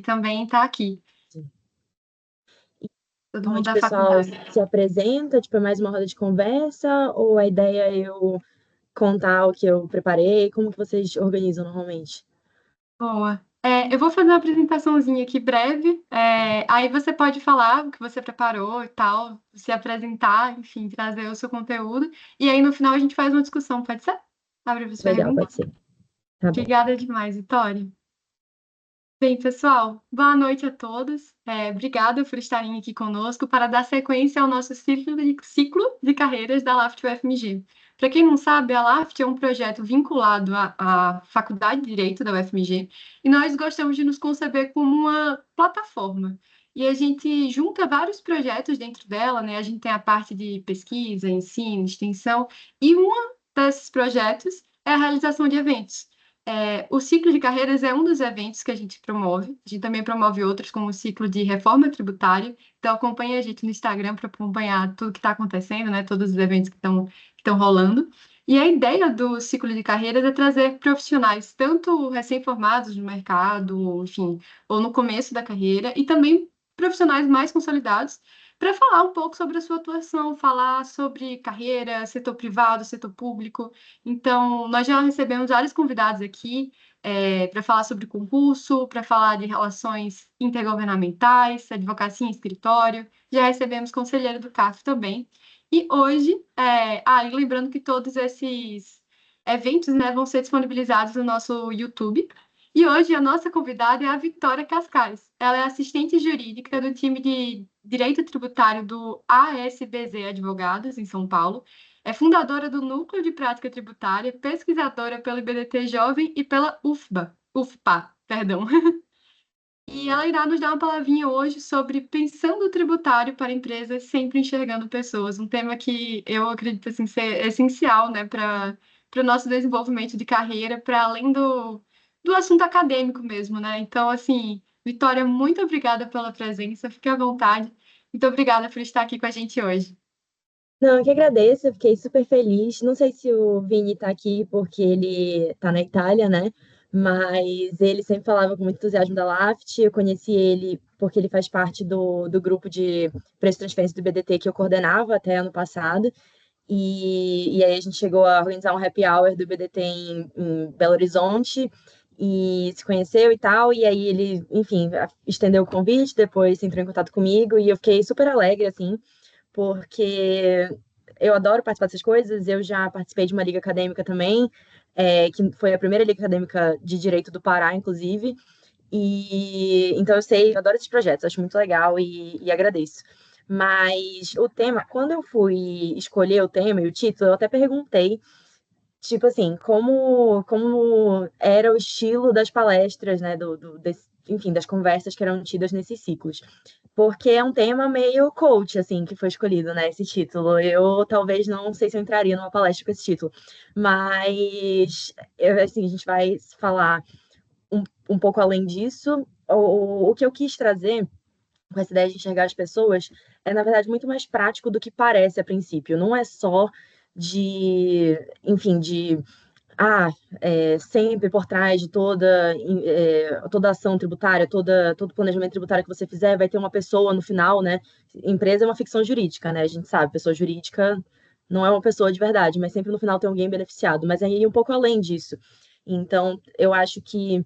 também está aqui, Sim. todo mundo Normalmente o da pessoal faculdade. se apresenta, tipo, é mais uma roda de conversa, ou a ideia é eu contar o que eu preparei? Como que vocês organizam normalmente? Boa. Eu vou fazer uma apresentaçãozinha aqui breve, aí você pode falar o que você preparou e tal, se apresentar, enfim, trazer o seu conteúdo, e aí no final a gente faz uma discussão, pode ser? Abre as Legal, perguntas. pode ser. Tá bom. Obrigada demais, Vitória. Bem, pessoal, boa noite a todos. Obrigada por estarem aqui conosco para dar sequência ao nosso ciclo de carreiras da LAFT UFMG. Para quem não sabe, a LAFT é um projeto vinculado à Faculdade de Direito da UFMG e nós gostamos de nos conceber como uma plataforma. E a gente junta vários projetos dentro dela, né? A gente tem a parte de pesquisa, ensino, extensão, e um desses projetos é a realização de eventos. O ciclo de carreiras é um dos eventos que a gente promove. A gente também promove outros, como o ciclo de reforma tributária. Então, acompanhe a gente no Instagram para acompanhar tudo que está acontecendo, né? Todos os eventos que estão rolando. E a ideia do ciclo de carreiras é trazer profissionais, tanto recém-formados no mercado, enfim, ou no começo da carreira, e também profissionais mais consolidados, para falar um pouco sobre a sua atuação, falar sobre carreira, setor privado, setor público. Então, nós já recebemos vários convidados aqui para falar sobre concurso, para falar de relações intergovernamentais, advocacia em escritório. Já recebemos conselheiro do CAF também. E hoje, e lembrando que todos esses eventos, né, vão ser disponibilizados no nosso YouTube. E hoje a nossa convidada é a Vitória Cascais. Ela é assistente jurídica do time de Direito Tributário do ASBZ Advogados, em São Paulo. É fundadora do Núcleo de Prática Tributária, pesquisadora pelo IBDT Jovem e pela UFPA, perdão. E ela irá nos dar uma palavrinha hoje sobre pensando o tributário para empresas, sempre enxergando pessoas, um tema que eu acredito assim, ser essencial, né, para o nosso desenvolvimento de carreira, para além do assunto acadêmico mesmo, né? Então, assim, Vitória, muito obrigada pela presença, fique à vontade. Muito obrigada por estar aqui com a gente hoje. Não, eu que agradeço, eu fiquei super feliz. Não sei se o Vini tá aqui porque ele tá na Itália, né? Mas ele sempre falava com muito entusiasmo da Laft. Eu conheci ele porque ele faz parte do grupo de preço e transferência do BDT que eu coordenava até ano passado. E aí a gente chegou a organizar um happy hour do BDT em Belo Horizonte e se conheceu e tal. E aí ele, enfim, estendeu o convite, depois entrou em contato comigo e eu fiquei super alegre, assim, porque eu adoro participar dessas coisas. Eu já participei de uma liga acadêmica também, que foi a primeira liga acadêmica de direito do Pará, inclusive. E então eu sei, eu adoro esses projetos, acho muito legal e agradeço. Mas o tema, quando eu fui escolher o tema e o título, eu até perguntei, tipo assim, como era o estilo das palestras, né, enfim, das conversas que eram tidas nesses ciclos. Porque é um tema meio coach, assim, que foi escolhido, né, esse título. Eu talvez não sei se eu entraria numa palestra com esse título, mas, assim, a gente vai falar um pouco além disso. O que eu quis trazer com essa ideia de enxergar as pessoas é, na verdade, muito mais prático do que parece a princípio. Não é só de, enfim, sempre por trás de toda ação tributária, todo planejamento tributário que você fizer, vai ter uma pessoa no final, né? Empresa é uma ficção jurídica, né? A gente sabe, pessoa jurídica não é uma pessoa de verdade, mas sempre no final tem alguém beneficiado. Mas aí um pouco além disso. Então, eu acho que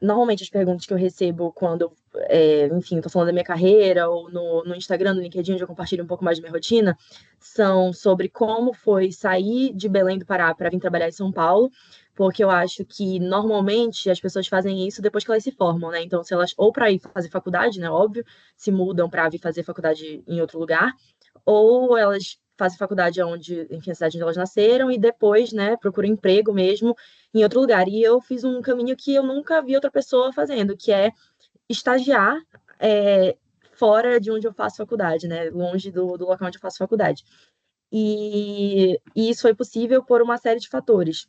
normalmente as perguntas que eu recebo quando, enfim, estou falando da minha carreira ou no Instagram, no LinkedIn, onde eu compartilho um pouco mais da minha rotina, são sobre como foi sair de Belém do Pará para vir trabalhar em São Paulo, porque eu acho que normalmente as pessoas fazem isso depois que elas se formam, né? Então, se elas, ou para ir fazer faculdade, né? Óbvio, se mudam para vir fazer faculdade em outro lugar, ou elas fazem faculdade onde, enfim, a cidade onde elas nasceram e depois, né, procuram emprego mesmo em outro lugar. E eu fiz um caminho que eu nunca vi outra pessoa fazendo, que é estagiar é, fora de onde eu faço faculdade, né, longe do local onde eu faço faculdade. E isso foi possível por uma série de fatores.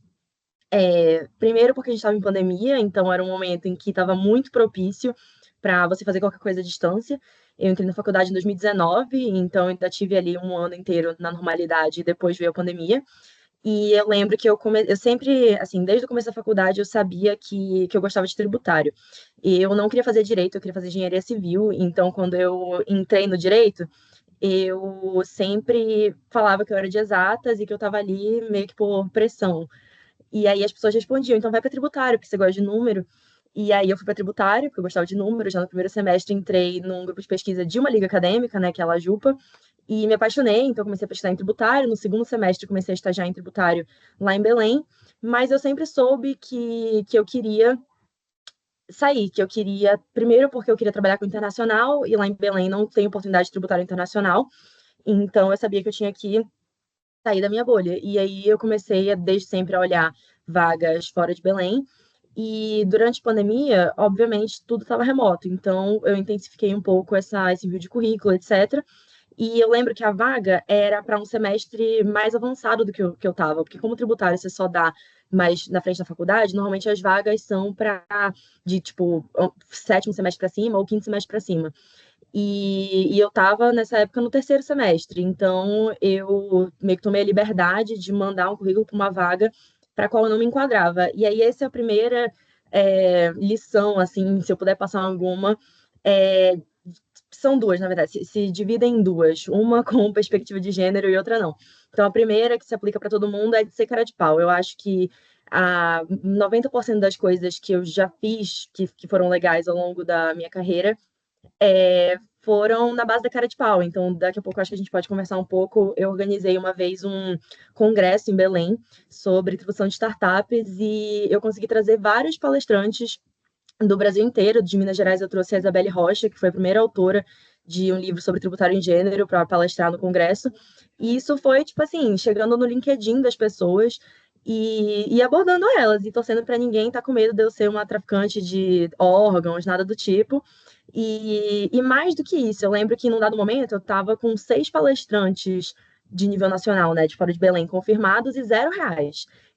Primeiro, porque a gente estava em pandemia, então era um momento em que estava muito propício para você fazer qualquer coisa à distância. Eu entrei na faculdade em 2019, então ainda tive ali um ano inteiro na normalidade e depois veio a pandemia. E eu lembro que eu sempre, assim, desde o começo da faculdade, eu sabia que eu gostava de tributário. E eu não queria fazer direito, eu queria fazer engenharia civil. Então, quando eu entrei no direito, eu sempre falava que eu era de exatas e que eu estava ali meio que por pressão. E aí as pessoas respondiam, então vai para tributário, porque você gosta de número. E aí eu fui para tributário, porque eu gostava de número. Já no primeiro semestre entrei num grupo de pesquisa de uma liga acadêmica, né, que é a LAJUPA, e me apaixonei, então comecei a pesquisar em tributário. No segundo semestre comecei a estagiar em tributário lá em Belém, mas eu sempre soube que eu queria sair, que eu queria, primeiro porque eu queria trabalhar com internacional, e lá em Belém não tem oportunidade de tributário internacional, então eu sabia que eu tinha que sair da minha bolha. E aí eu comecei desde sempre a olhar vagas fora de Belém. E durante a pandemia, obviamente, tudo estava remoto. Então eu intensifiquei um pouco esse envio de currículo, etc. E eu lembro que a vaga era para um semestre mais avançado do que eu estava, porque como tributário você só dá mais na frente da faculdade, normalmente as vagas são para de tipo sétimo semestre para cima ou quinto semestre para cima. E eu estava nessa época no terceiro semestre, então eu meio que tomei a liberdade de mandar um currículo para uma vaga para a qual eu não me enquadrava. E aí essa é a primeira lição, assim, se eu puder passar alguma, é, são duas, na verdade, se dividem em duas, uma com perspectiva de gênero e outra não. Então a primeira que se aplica para todo mundo é de ser cara de pau. Eu acho que 90% das coisas que eu já fiz que foram legais ao longo da minha carreira foram na base da cara de pau. Então, daqui a pouco acho que a gente pode conversar um pouco. Eu organizei uma vez um congresso em Belém sobre tributação de startups e eu consegui trazer vários palestrantes do Brasil inteiro. De Minas Gerais, eu trouxe a Isabelle Rocha, que foi a primeira autora de um livro sobre tributário em gênero para palestrar no congresso. E isso foi, tipo assim, chegando no LinkedIn das pessoas e abordando elas, e torcendo para ninguém estar com medo de eu ser uma traficante de órgãos, nada do tipo. E mais do que isso, eu lembro que num dado momento eu estava com 6 palestrantes de nível nacional, né, de fora de Belém, confirmados e R$ 0.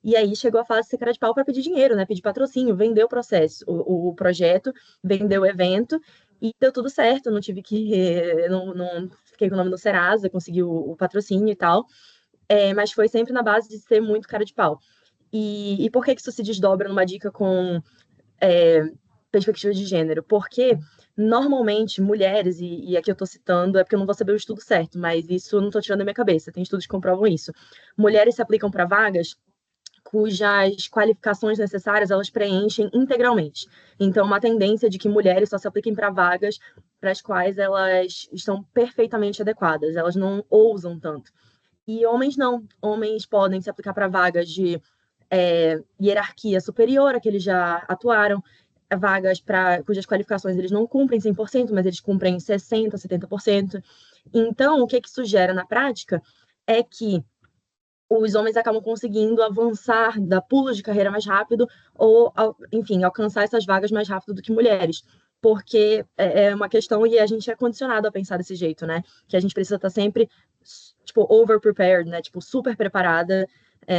E aí chegou a fase de ser cara de pau para pedir dinheiro, né, pedir patrocínio, vender o processo, o projeto, vender o evento, e deu tudo certo, não tive que, não fiquei com o nome no Serasa, consegui o patrocínio e tal, mas foi sempre na base de ser muito cara de pau. E por que que isso se desdobra numa dica com é, perspectiva de gênero? Porque normalmente mulheres, e aqui eu estou citando, é porque eu não vou saber o estudo certo, mas isso eu não estou tirando da minha cabeça, tem estudos que comprovam isso. Mulheres se aplicam para vagas cujas qualificações necessárias elas preenchem integralmente. Então, uma tendência de que mulheres só se apliquem para vagas para as quais elas estão perfeitamente adequadas, elas não ousam tanto. E homens não, homens podem se aplicar para vagas de hierarquia superior a que eles já atuaram, vagas cujas qualificações eles não cumprem 100%, mas eles cumprem 60%, 70%. Então, o que isso gera na prática é que os homens acabam conseguindo avançar da pulo de carreira mais rápido ou, enfim, alcançar essas vagas mais rápido do que mulheres. Porque é uma questão e a gente é condicionado a pensar desse jeito, né? Que a gente precisa estar sempre, tipo, over-prepared, né? Tipo, super preparada,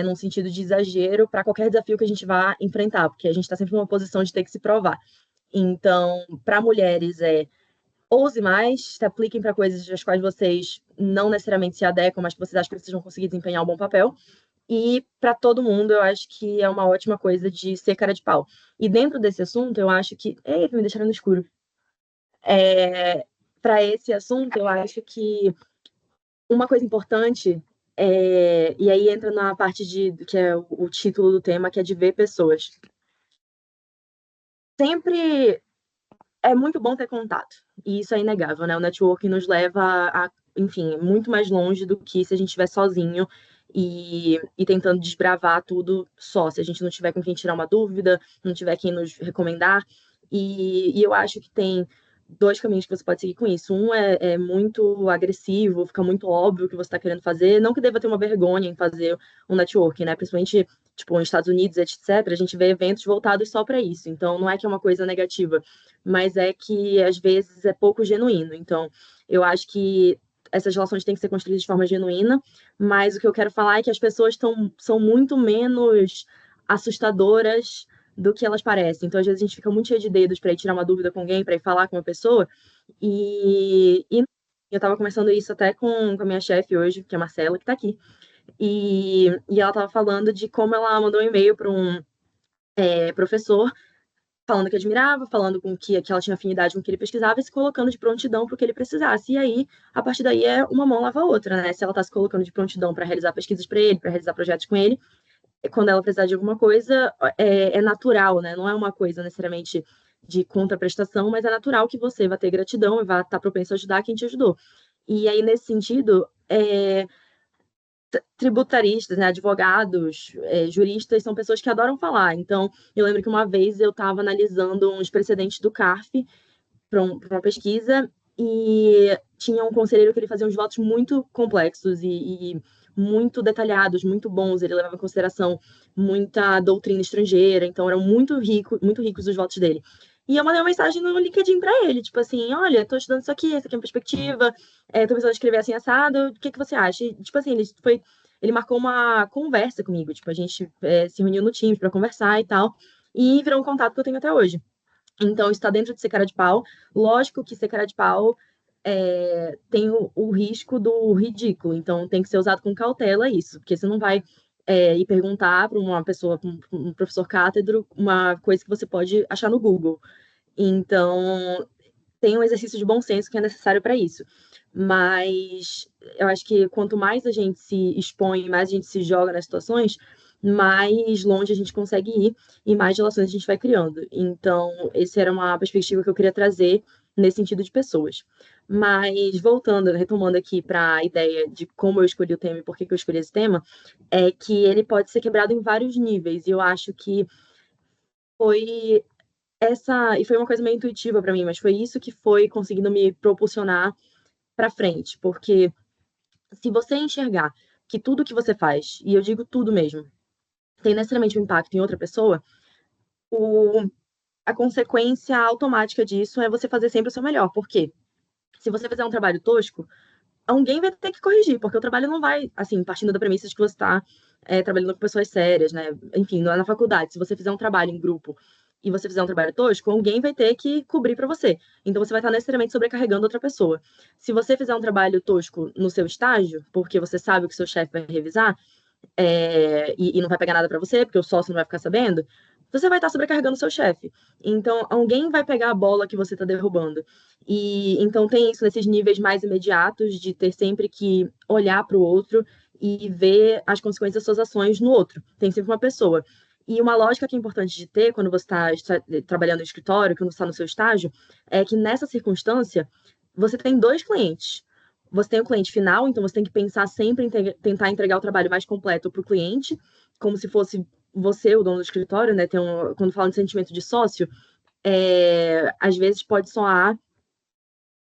num sentido de exagero, para qualquer desafio que a gente vá enfrentar, porque a gente está sempre numa posição de ter que se provar. Então, para mulheres, ouse mais, se apliquem para coisas das quais vocês não necessariamente se adequam, mas que vocês acham que vocês vão conseguir desempenhar um bom papel. E para todo mundo, eu acho que é uma ótima coisa de ser cara de pau. E dentro desse assunto, eu acho que. Eita, me deixaram no escuro. Para esse assunto, eu acho que uma coisa importante, e aí entra na parte que é o título do tema, que é de ver pessoas. Sempre é muito bom ter contato, e isso é inegável, né? O networking nos leva enfim, muito mais longe do que se a gente estiver sozinho e tentando desbravar tudo só, se a gente não tiver com quem tirar uma dúvida, não tiver quem nos recomendar. E eu acho que tem dois caminhos que você pode seguir com isso. Um é muito agressivo, fica muito óbvio o que você está querendo fazer. Não que deva ter uma vergonha em fazer um networking, né? Principalmente, tipo, nos Estados Unidos, etc., a gente vê eventos voltados só para isso. Então, não é que é uma coisa negativa, mas é que, às vezes, é pouco genuíno. Então, eu acho que essas relações têm que ser construídas de forma genuína, mas o que eu quero falar é que as pessoas são muito menos assustadoras do que elas parecem. Então, às vezes, a gente fica muito cheio de dedos para ir tirar uma dúvida com alguém, para ir falar com uma pessoa. E eu estava conversando isso até com a minha chefe hoje, que é a Marcela, que está aqui. e ela estava falando de como ela mandou um e-mail para um professor falando que admirava, falando com que ela tinha afinidade com o que ele pesquisava e se colocando de prontidão para o que ele precisasse. E aí, a partir daí, uma mão lava a outra, né? Se ela está se colocando de prontidão para realizar pesquisas para ele, para realizar projetos com ele, quando ela precisar de alguma coisa, é natural, né? Não é uma coisa necessariamente de contraprestação, mas é natural que você vai ter gratidão e vai estar propenso a ajudar quem te ajudou. E aí, nesse sentido, tributaristas, né, advogados, juristas, são pessoas que adoram falar. Então, eu lembro que uma vez eu estava analisando uns precedentes do CARF para uma pesquisa e tinha um conselheiro que ele fazia uns votos muito complexos e muito detalhados, muito bons. Ele levava em consideração muita doutrina estrangeira, então eram muito ricos os votos dele. E eu mandei uma mensagem no LinkedIn para ele, tipo assim, olha, tô estudando isso aqui, essa aqui é uma perspectiva, tô precisando escrever assim assado, o que que você acha? E, tipo assim, ele marcou uma conversa comigo, tipo, a gente se reuniu no Teams para conversar e tal, e virou um contato que eu tenho até hoje. Então, está dentro de ser cara de pau. Lógico que ser cara de pau tem o risco do ridículo, então tem que ser usado com cautela isso, porque você não vai ir perguntar para uma pessoa, pra um professor cátedro, uma coisa que você pode achar no Google. Então, tem um exercício de bom senso que é necessário para isso. Mas eu acho que quanto mais a gente se expõe, mais a gente se joga nas situações, mais longe a gente consegue ir e mais relações a gente vai criando. Então, essa era uma perspectiva que eu queria trazer nesse sentido de pessoas. Mas voltando, retomando aqui para a ideia de como eu escolhi o tema e por que eu escolhi esse tema, é que ele pode ser quebrado em vários níveis. E eu acho que foi e foi uma coisa meio intuitiva para mim, mas foi isso que foi conseguindo me propulsionar para frente, porque se você enxergar que tudo que você faz, e eu digo tudo mesmo, tem necessariamente um impacto em outra pessoa, o, a consequência automática disso é você fazer sempre o seu melhor. Por quê? Se você fizer um trabalho tosco, alguém vai ter que corrigir, porque o trabalho não vai, assim, partindo da premissa de que você está trabalhando com pessoas sérias, né? Enfim, não é na faculdade. Se você fizer um trabalho em grupo e você fizer um trabalho tosco, alguém vai ter que cobrir para você. Então você vai estar necessariamente sobrecarregando outra pessoa. Se você fizer um trabalho tosco no seu estágio, porque você sabe o que seu chefe vai revisar, e não vai pegar nada para você, porque o sócio não vai ficar sabendo, você vai estar sobrecarregando o seu chefe. Então, alguém vai pegar a bola que você está derrubando. E então tem isso nesses níveis mais imediatos de ter sempre que olhar para o outro e ver as consequências das suas ações no outro. Tem sempre uma pessoa. E uma lógica que é importante de ter quando você está trabalhando no escritório, quando você está no seu estágio, é que nessa circunstância você tem dois clientes. Você tem o cliente final, então você tem que pensar sempre em tentar entregar o trabalho mais completo para o cliente, como se fosse você, o dono do escritório, né? Quando fala de sentimento de sócio, às vezes pode soar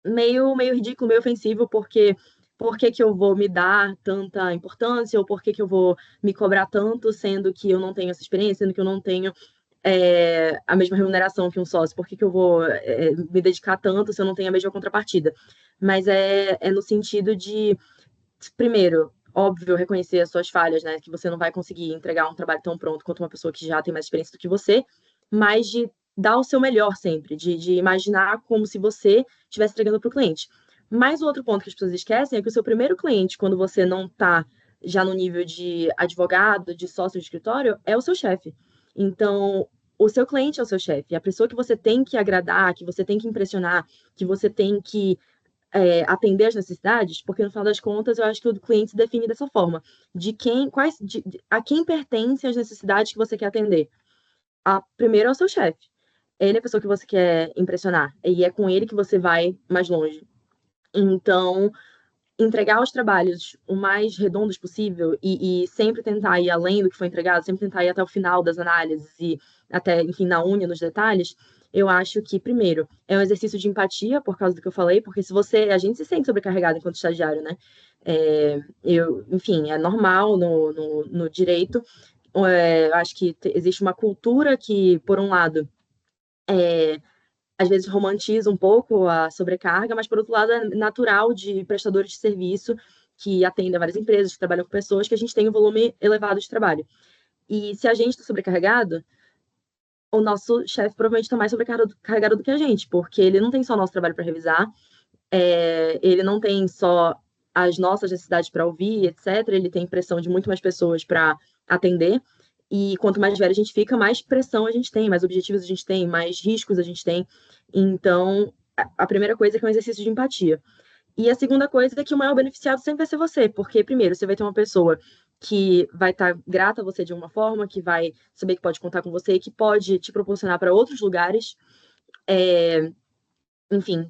meio ridículo, meio ofensivo, porque por que que eu vou me dar tanta importância, ou por que que eu vou me cobrar tanto, sendo que eu não tenho essa experiência, sendo que eu não tenho a mesma remuneração que um sócio, por que que eu vou me dedicar tanto se eu não tenho a mesma contrapartida? Mas é no sentido de, primeiro, óbvio, reconhecer as suas falhas, né? Que você não vai conseguir entregar um trabalho tão pronto quanto uma pessoa que já tem mais experiência do que você, mas de dar o seu melhor sempre, de imaginar como se você estivesse entregando para o cliente. Mas o outro ponto que as pessoas esquecem é que o seu primeiro cliente, quando você não está já no nível de advogado, de sócio de escritório, é o seu chefe. Então, o seu cliente é o seu chefe. A pessoa que você tem que agradar, que você tem que impressionar, que você tem que atender as necessidades, porque no final das contas eu acho que o cliente se define dessa forma, a quem pertencem as necessidades que você quer atender. Primeiro é o seu chefe. Ele é a pessoa que você quer impressionar e é com ele que você vai mais longe. Então, entregar os trabalhos o mais redondos possível e sempre tentar ir além do que foi entregado, sempre tentar ir até o final das análises e até, enfim, na unha, nos detalhes, eu acho que, primeiro, é um exercício de empatia, por causa do que eu falei, porque se você, a gente se sente sobrecarregado enquanto estagiário, né? Enfim, é normal no direito. Eu acho que existe uma cultura que, por um lado, às vezes romantiza um pouco a sobrecarga, mas por outro lado é natural de prestadores de serviço que atendem a várias empresas, que trabalham com pessoas, que a gente tem um volume elevado de trabalho. E se a gente está sobrecarregado, o nosso chefe provavelmente está mais sobrecarregado do que a gente, porque ele não tem só o nosso trabalho para revisar, ele não tem só as nossas necessidades para ouvir, etc., ele tem pressão de muito mais pessoas para atender. E quanto mais velho a gente fica, mais pressão a gente tem, mais objetivos a gente tem, mais riscos a gente tem. Então, a primeira coisa é que é um exercício de empatia. E a segunda coisa é que o maior beneficiado sempre vai ser você, porque, primeiro, você vai ter uma pessoa que vai estar grata a você de alguma forma, que vai saber que pode contar com você e que pode te proporcionar para outros lugares, enfim,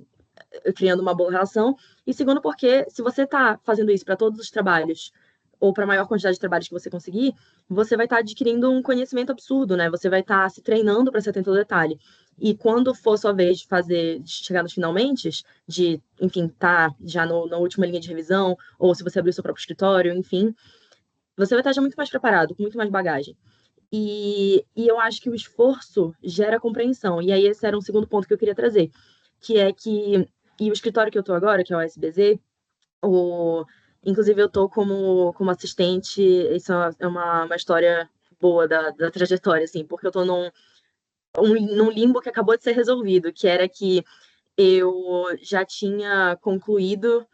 criando uma boa relação. E segundo, porque se você está fazendo isso para todos os trabalhos, ou para a maior quantidade de trabalhos que você conseguir, você vai estar adquirindo um conhecimento absurdo, né? Você vai estar se treinando para ser atento ao detalhe. E quando for sua vez de fazer, de chegar nos finalmente, de, enfim, tá já na última linha de revisão, ou se você abrir o seu próprio escritório, enfim, você vai estar já muito mais preparado, com muito mais bagagem. E eu acho que o esforço gera compreensão. E aí esse era um segundo ponto que eu queria trazer, que é que, e o escritório que eu tô agora, que é o SBZ, inclusive eu tô como assistente, isso é uma história boa da trajetória, assim, porque eu tô num limbo que acabou de ser resolvido, que era que eu já tinha concluído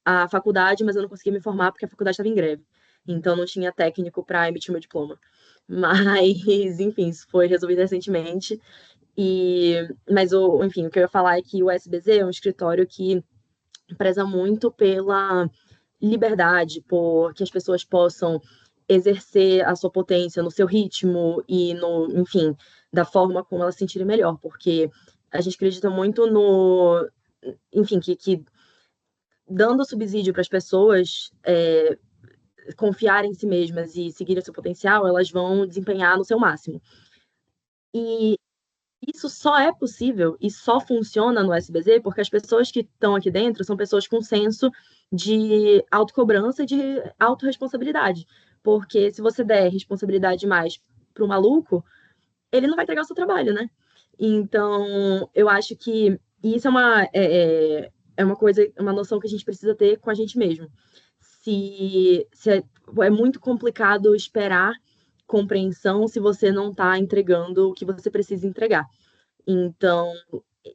a faculdade, mas eu não conseguia me formar porque a faculdade estava em greve. Então não tinha técnico para emitir meu diploma. Mas, enfim, isso foi resolvido recentemente. Mas, enfim, o que eu ia falar é que o SBZ é um escritório que preza muito pela liberdade, por que as pessoas possam exercer a sua potência no seu ritmo e enfim, da forma como elas se sentirem melhor, porque a gente acredita muito enfim, que dando subsídio para as pessoas confiarem em si mesmas e seguirem seu potencial, elas vão desempenhar no seu máximo. E isso só é possível e só funciona no SBZ porque as pessoas que estão aqui dentro são pessoas com senso de autocobrança e de autorresponsabilidade. Porque se você der responsabilidade demais para o maluco, ele não vai entregar o seu trabalho, né? Então, eu acho que isso é uma coisa, uma noção que a gente precisa ter com a gente mesmo. Se é muito complicado esperar compreensão se você não está entregando o que você precisa entregar. Então,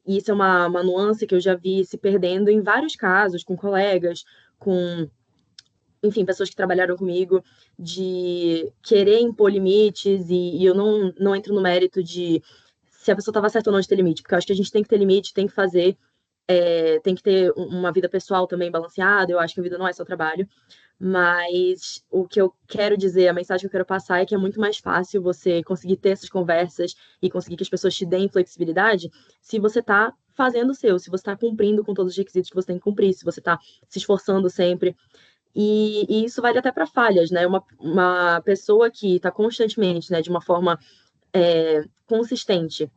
isso é uma nuance que eu já vi se perdendo em vários casos, com colegas, com, enfim, pessoas que trabalharam comigo, de querer impor limites, e eu não entro no mérito de se a pessoa estava certa ou não de ter limite, porque eu acho que a gente tem que ter limite, tem que fazer, tem que ter uma vida pessoal também balanceada, eu acho que a vida não é só trabalho, mas o que eu quero dizer, a mensagem que eu quero passar é que é muito mais fácil você conseguir ter essas conversas e conseguir que as pessoas te deem flexibilidade se você está fazendo o seu, se você está cumprindo com todos os requisitos que você tem que cumprir, se você está se esforçando sempre. E isso vale até para falhas, né? Uma pessoa que está constantemente, né, de uma forma consistente,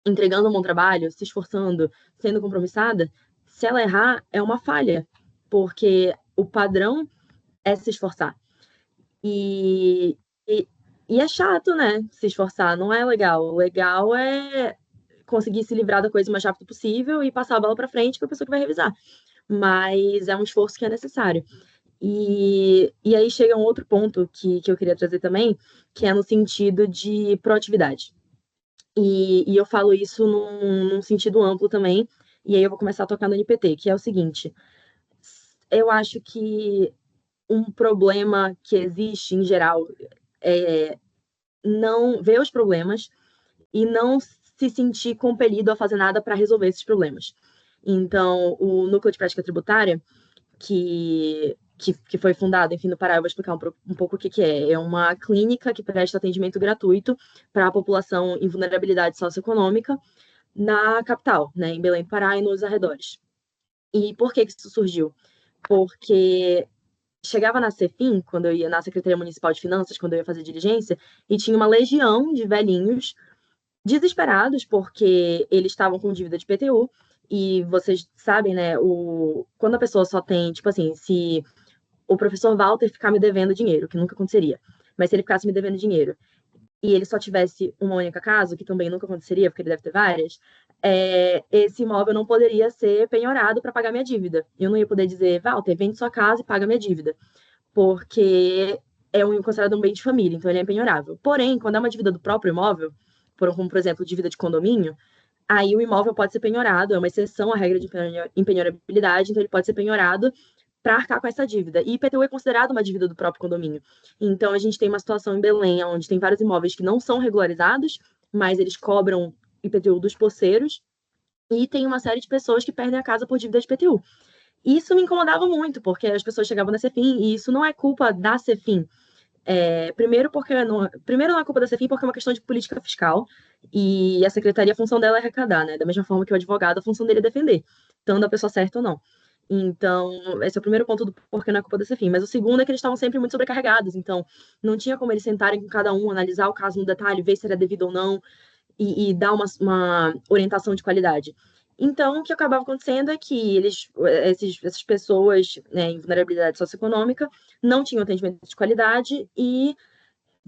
entregando um bom trabalho, se esforçando, sendo compromissada, se ela errar, é uma falha, porque o padrão é se esforçar. E, e, e é chato, né? Se esforçar, não é legal. O legal é conseguir se livrar da coisa o mais rápido possível e passar a bola para frente para a pessoa que vai revisar. Mas é um esforço que é necessário. E aí chega um outro ponto que eu queria trazer também, que é no sentido de proatividade. E eu falo isso num sentido amplo também, e aí eu vou começar a tocar no NPT, que é o seguinte: eu acho que um problema que existe em geral é não ver os problemas e não se sentir compelido a fazer nada para resolver esses problemas. Então, o Núcleo de Prática Tributária, que foi fundado, enfim, no Pará, eu vou explicar um pouco o que é. É uma clínica que presta atendimento gratuito para a população em vulnerabilidade socioeconômica na capital, né, em Belém do Pará e nos arredores. E por que isso surgiu? Porque chegava na Cefim, quando eu ia na Secretaria Municipal de Finanças, quando eu ia fazer diligência, e tinha uma legião de velhinhos desesperados porque eles estavam com dívida de PTU. E vocês sabem, né, quando a pessoa só tem, tipo assim, se o professor Walter ficar me devendo dinheiro, que nunca aconteceria, mas se ele ficasse me devendo dinheiro e ele só tivesse uma única casa, que também nunca aconteceria, porque ele deve ter várias, esse imóvel não poderia ser penhorado para pagar minha dívida. Eu não ia poder dizer, Walter, vende sua casa e paga minha dívida, porque considerado um bem de família, então ele é penhorável. Porém, quando é uma dívida do próprio imóvel, como por exemplo, dívida de condomínio, aí o imóvel pode ser penhorado, é uma exceção à regra de impenhorabilidade, então ele pode ser penhorado para arcar com essa dívida. E IPTU é considerado uma dívida do próprio condomínio. Então, a gente tem uma situação em Belém, onde tem vários imóveis que não são regularizados, mas eles cobram IPTU dos poceiros, e tem uma série de pessoas que perdem a casa por dívida de IPTU. Isso me incomodava muito, porque as pessoas chegavam na Cefim, e isso não é culpa da Cefim. Primeiro não é culpa da Cefim, porque é uma questão de política fiscal, e a secretaria, a função dela é arrecadar, né? Da mesma forma que o advogado, a função dele é defender, tanto a pessoa certa ou não. Então, esse é o primeiro ponto do porquê não é culpa da Cefim. Mas o segundo é que eles estavam sempre muito sobrecarregados, então não tinha como eles sentarem com cada um, analisar o caso no detalhe, ver se era devido ou não, e dar uma orientação de qualidade. Então, o que acabava acontecendo é que essas pessoas, né, em vulnerabilidade socioeconômica não tinham atendimento de qualidade e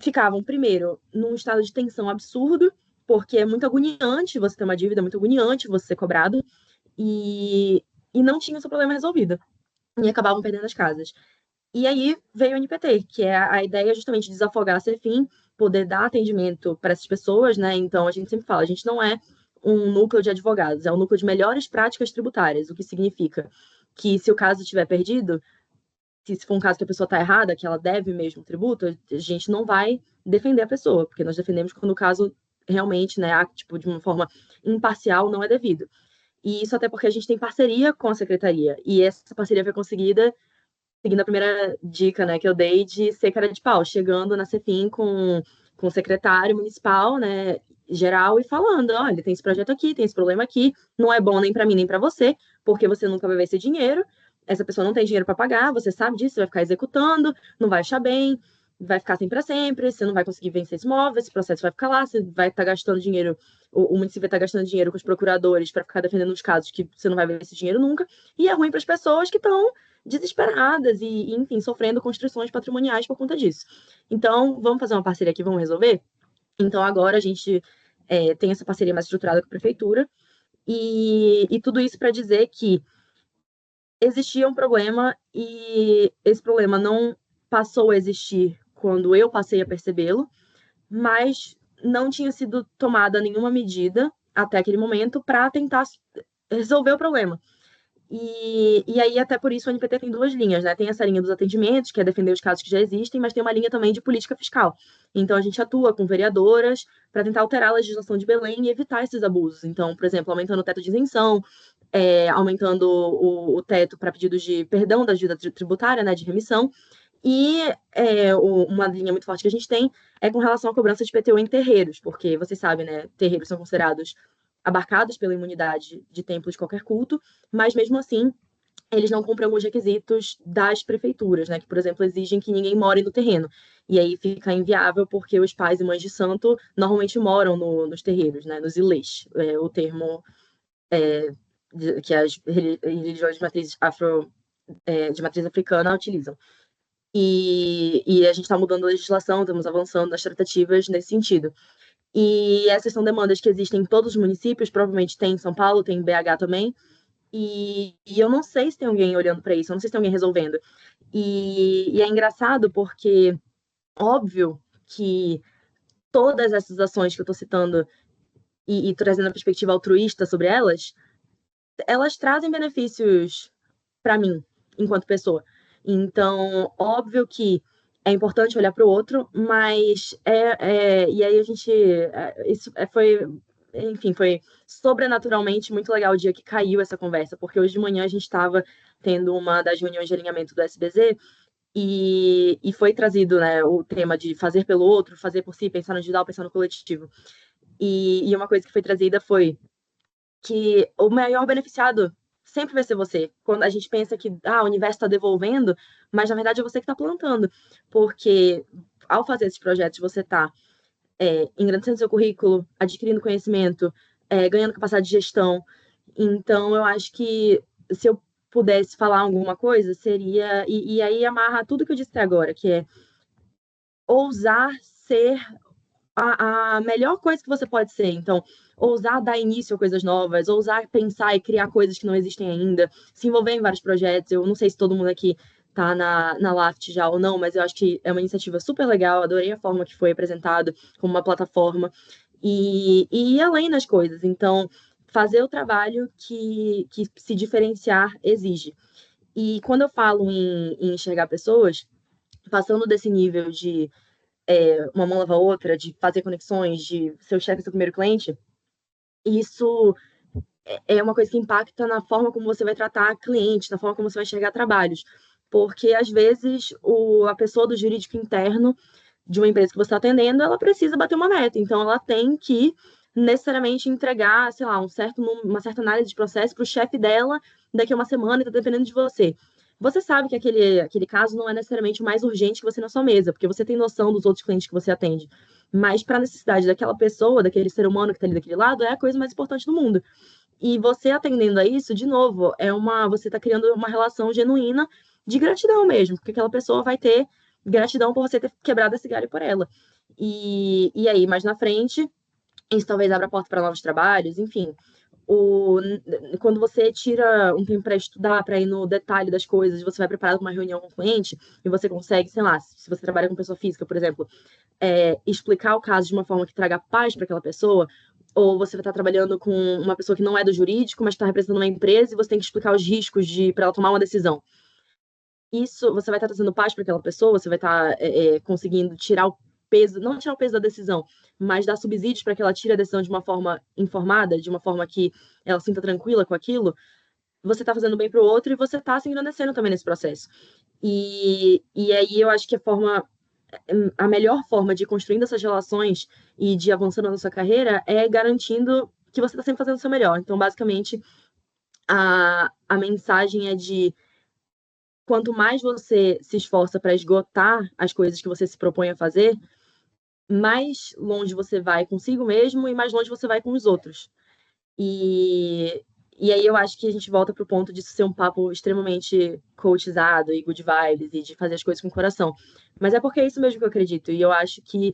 ficavam, primeiro, num estado de tensão absurdo, porque é muito agoniante você ter uma dívida, é muito agoniante você ser cobrado, e não tinham seu problema resolvido. E acabavam perdendo as casas. E aí veio o NPT, que é a ideia justamente de desafogar a Cefim, poder dar atendimento para essas pessoas, né? Então, a gente sempre fala, a gente não é um núcleo de advogados, é um núcleo de melhores práticas tributárias, o que significa que se o caso estiver perdido, se for um caso que a pessoa está errada, que ela deve mesmo tributo, a gente não vai defender a pessoa, porque nós defendemos quando o caso realmente, né, tipo, de uma forma imparcial, não é devido. E isso até porque a gente tem parceria com a secretaria, e essa parceria foi conseguida seguindo a primeira dica, né, que eu dei de ser cara de pau, chegando na Cefim com o secretário municipal, né, geral, e falando, olha, tem esse projeto aqui, tem esse problema aqui, não é bom nem para mim nem para você, porque você nunca vai ver esse dinheiro, essa pessoa não tem dinheiro para pagar, você sabe disso, você vai ficar executando, não vai achar bem, vai ficar assim para sempre, você não vai conseguir vencer esse imóvel, esse processo vai ficar lá, você vai estar gastando dinheiro, o município vai estar gastando dinheiro com os procuradores para ficar defendendo os casos que você não vai ver esse dinheiro nunca, e é ruim para as pessoas que estão desesperadas e, enfim, sofrendo constrições patrimoniais por conta disso. Então, vamos fazer uma parceria aqui, vamos resolver? Então, agora a gente tem essa parceria mais estruturada com a prefeitura, e tudo isso para dizer que existia um problema e esse problema não passou a existir quando eu passei a percebê-lo, mas não tinha sido tomada nenhuma medida até aquele momento para tentar resolver o problema. E aí, até por isso, o NPT tem duas linhas, né? Tem essa linha dos atendimentos, que é defender os casos que já existem, mas tem uma linha também de política fiscal. Então, a gente atua com vereadoras para tentar alterar a legislação de Belém e evitar esses abusos. Então, por exemplo, aumentando o teto de isenção, aumentando o teto para pedidos de perdão da dívida tributária, né, de remissão. E uma linha muito forte que a gente tem é com relação à cobrança de PTU em terreiros, porque vocês sabem, né, terreiros são considerados abarcados pela imunidade de templo de qualquer culto, mas mesmo assim eles não cumprem alguns requisitos das prefeituras, né? Que, por exemplo, exigem que ninguém more no terreno. E aí fica inviável porque os pais e mães de santo normalmente moram nos terreiros, né? Nos ilês, o termo que as religiões de matriz de matriz africana utilizam. E a gente está mudando a legislação, estamos avançando nas tratativas nesse sentido. E essas são demandas que existem em todos os municípios, provavelmente tem em São Paulo, tem em BH também. E eu não sei se tem alguém olhando para isso, eu não sei se tem alguém resolvendo. E é engraçado porque, óbvio que todas essas ações que eu estou citando e trazendo a perspectiva altruísta sobre elas trazem benefícios para mim, enquanto pessoa. Então, óbvio que é importante olhar para o outro, mas e aí a gente enfim, foi sobrenaturalmente muito legal o dia que caiu essa conversa, porque hoje de manhã a gente estava tendo uma das reuniões de alinhamento do SBZ e foi trazido, né, o tema de fazer pelo outro, fazer por si, pensar no individual, pensar no coletivo. E uma coisa que foi trazida foi que o maior beneficiado sempre vai ser você. Quando a gente pensa que o universo está devolvendo, mas na verdade é você que está plantando. Porque ao fazer esses projetos, você está engrandecendo seu currículo, adquirindo conhecimento, ganhando capacidade de gestão. Então, eu acho que se eu pudesse falar alguma coisa, seria. E aí amarra tudo que eu disse até agora, que é ousar ser a melhor coisa que você pode ser. Então, ousar dar início a coisas novas, ousar pensar e criar coisas que não existem ainda, se envolver em vários projetos. Eu não sei se todo mundo aqui tá na LAFT já ou não, mas eu acho que é uma iniciativa super legal, adorei a forma que foi apresentado como uma plataforma e ir além nas coisas. Então, fazer o trabalho que se diferenciar exige. E quando eu falo em enxergar pessoas, passando desse nível de uma mão lava a outra, de fazer conexões, de ser o chefe do seu primeiro cliente, isso é uma coisa que impacta na forma como você vai tratar clientes, na forma como você vai enxergar trabalhos. Porque, às vezes, a pessoa do jurídico interno de uma empresa que você está atendendo, ela precisa bater uma meta. Então, ela tem que necessariamente entregar, sei lá, uma certa análise de processo para o chefe dela daqui a uma semana, está dependendo de você. Você sabe que aquele caso não é necessariamente o mais urgente que você tem na sua mesa, porque você tem noção dos outros clientes que você atende. Mas para a necessidade daquela pessoa, daquele ser humano que está ali daquele lado, é a coisa mais importante do mundo. E você atendendo a isso, de novo, você está criando uma relação genuína de gratidão mesmo, porque aquela pessoa vai ter gratidão por você ter quebrado esse galho por ela. E aí, mais na frente, isso talvez abra a porta para novos trabalhos, enfim. O, quando você tira um tempo para estudar, para ir no detalhe das coisas, você vai preparado para uma reunião com o cliente e você consegue, sei lá, se você trabalha com pessoa física, por exemplo, explicar o caso de uma forma que traga paz para aquela pessoa, ou você vai estar trabalhando com uma pessoa que não é do jurídico, mas está representando uma empresa e você tem que explicar os riscos para ela tomar uma decisão. Isso, você vai estar trazendo paz para aquela pessoa, você vai estar conseguindo tirar o peso, não tirar o peso da decisão, mas dar subsídios para que ela tire a decisão de uma forma informada, de uma forma que ela sinta tranquila com aquilo. Você está fazendo bem para o outro e você está se engrandecendo também nesse processo. E aí eu acho que a melhor forma de ir construindo essas relações e de avançando na sua carreira é garantindo que você está sempre fazendo o seu melhor. Então, basicamente, a mensagem é de quanto mais você se esforça para esgotar as coisas que você se propõe a fazer, mais longe você vai consigo mesmo e mais longe você vai com os outros. E, e aí eu acho que a gente volta pro ponto disso ser um papo extremamente coachizado e good vibes e de fazer as coisas com o coração. Mas é porque é isso mesmo que eu acredito. E eu acho que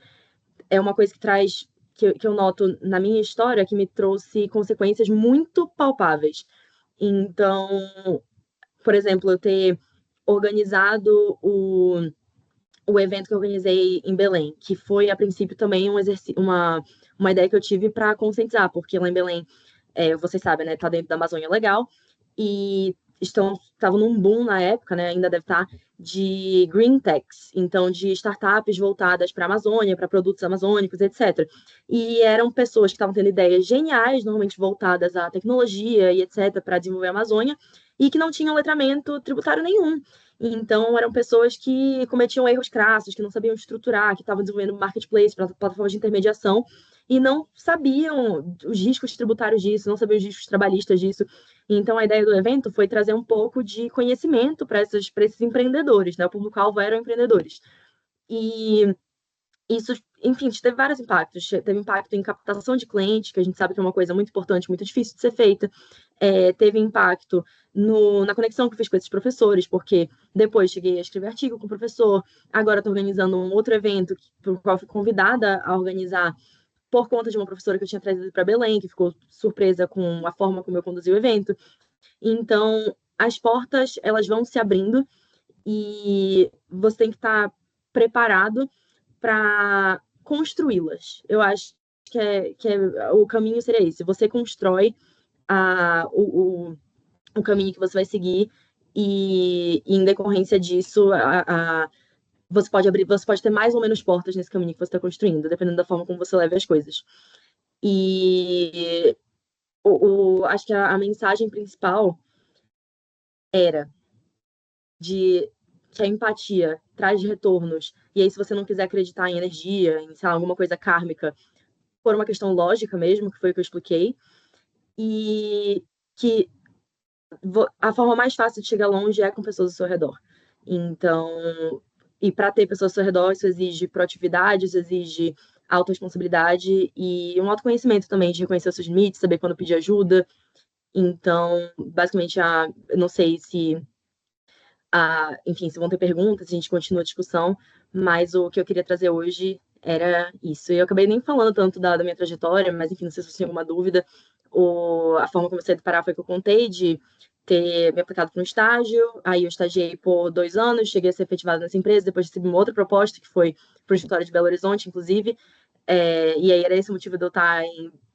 é uma coisa que traz, que eu noto na minha história, que me trouxe consequências muito palpáveis. Então, por exemplo, eu ter organizado o evento que eu organizei em Belém, que foi, a princípio, também uma ideia que eu tive para conscientizar, porque lá em Belém, vocês sabem, né, tá dentro da Amazônia Legal, e estavam num boom na época, né, ainda deve estar, de green techs, então de startups voltadas para a Amazônia, para produtos amazônicos, etc. E eram pessoas que estavam tendo ideias geniais, normalmente voltadas à tecnologia e etc, para desenvolver a Amazônia, e que não tinham letramento tributário nenhum. Então, eram pessoas que cometiam erros crassos, que não sabiam estruturar, que estavam desenvolvendo marketplace, plataformas de intermediação, e não sabiam os riscos tributários disso, não sabiam os riscos trabalhistas disso. Então, a ideia do evento foi trazer um pouco de conhecimento para esses empreendedores, né? O público-alvo eram empreendedores. E isso, enfim, teve vários impactos. Teve impacto em captação de clientes, que a gente sabe que é uma coisa muito importante, muito difícil de ser feita. Teve impacto na conexão que eu fiz com esses professores, porque depois cheguei a escrever artigo com o professor, agora estou organizando um outro evento, para o qual fui convidada a organizar por conta de uma professora que eu tinha trazido para Belém, que ficou surpresa com a forma como eu conduzi o evento. Então, as portas, elas vão se abrindo e você tem que estar preparado para construí-las. Eu acho o caminho seria esse. Você constrói o caminho que você vai seguir e em decorrência disso, você pode ter mais ou menos portas nesse caminho que você está construindo, dependendo da forma como você leva as coisas. E acho que a mensagem principal era de que a empatia traz retornos. E aí, se você não quiser acreditar em energia, em, sei lá, alguma coisa kármica, por uma questão lógica mesmo, que foi o que eu expliquei, e que a forma mais fácil de chegar longe é com pessoas ao seu redor. Então, e para ter pessoas ao seu redor, isso exige proatividade, isso exige autorresponsabilidade e um autoconhecimento também, de reconhecer os seus limites, saber quando pedir ajuda. Então, basicamente, eu não sei se enfim, se vão ter perguntas, a gente continua a discussão, mas o que eu queria trazer hoje era isso. E eu acabei nem falando tanto da minha trajetória, mas enfim, não sei se você tem alguma dúvida. A forma como eu saí do Pará foi que eu contei, de ter me aplicado para um estágio, aí eu estagiei por 2 anos, cheguei a ser efetivada nessa empresa, depois recebi uma outra proposta, que foi para o escritório de Belo Horizonte, inclusive, e aí era esse o motivo de eu estar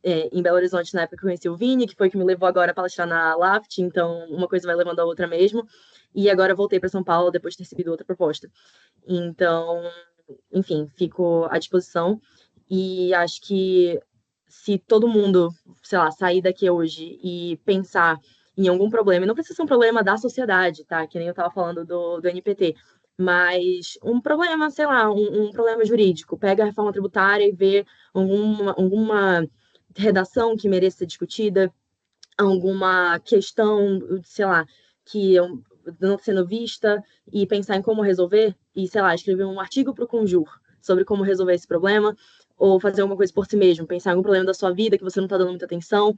em Belo Horizonte na época que eu conheci o Vini, que foi que me levou agora a palestrar na Laft, então uma coisa vai levando a outra mesmo. E agora eu voltei para São Paulo depois de ter recebido outra proposta. Então, enfim, fico à disposição. E acho que se todo mundo, sei lá, sair daqui hoje e pensar em algum problema, e não precisa ser um problema da sociedade, tá? Que nem eu estava falando do NPT, mas um problema, sei lá, um problema jurídico. Pega a reforma tributária e vê alguma redação que mereça ser discutida, alguma questão, sei lá, que não está sendo vista e pensar em como resolver e, sei lá, escrever um artigo para o Conjur sobre como resolver esse problema ou fazer alguma coisa por si mesmo, pensar em algum problema da sua vida que você não está dando muita atenção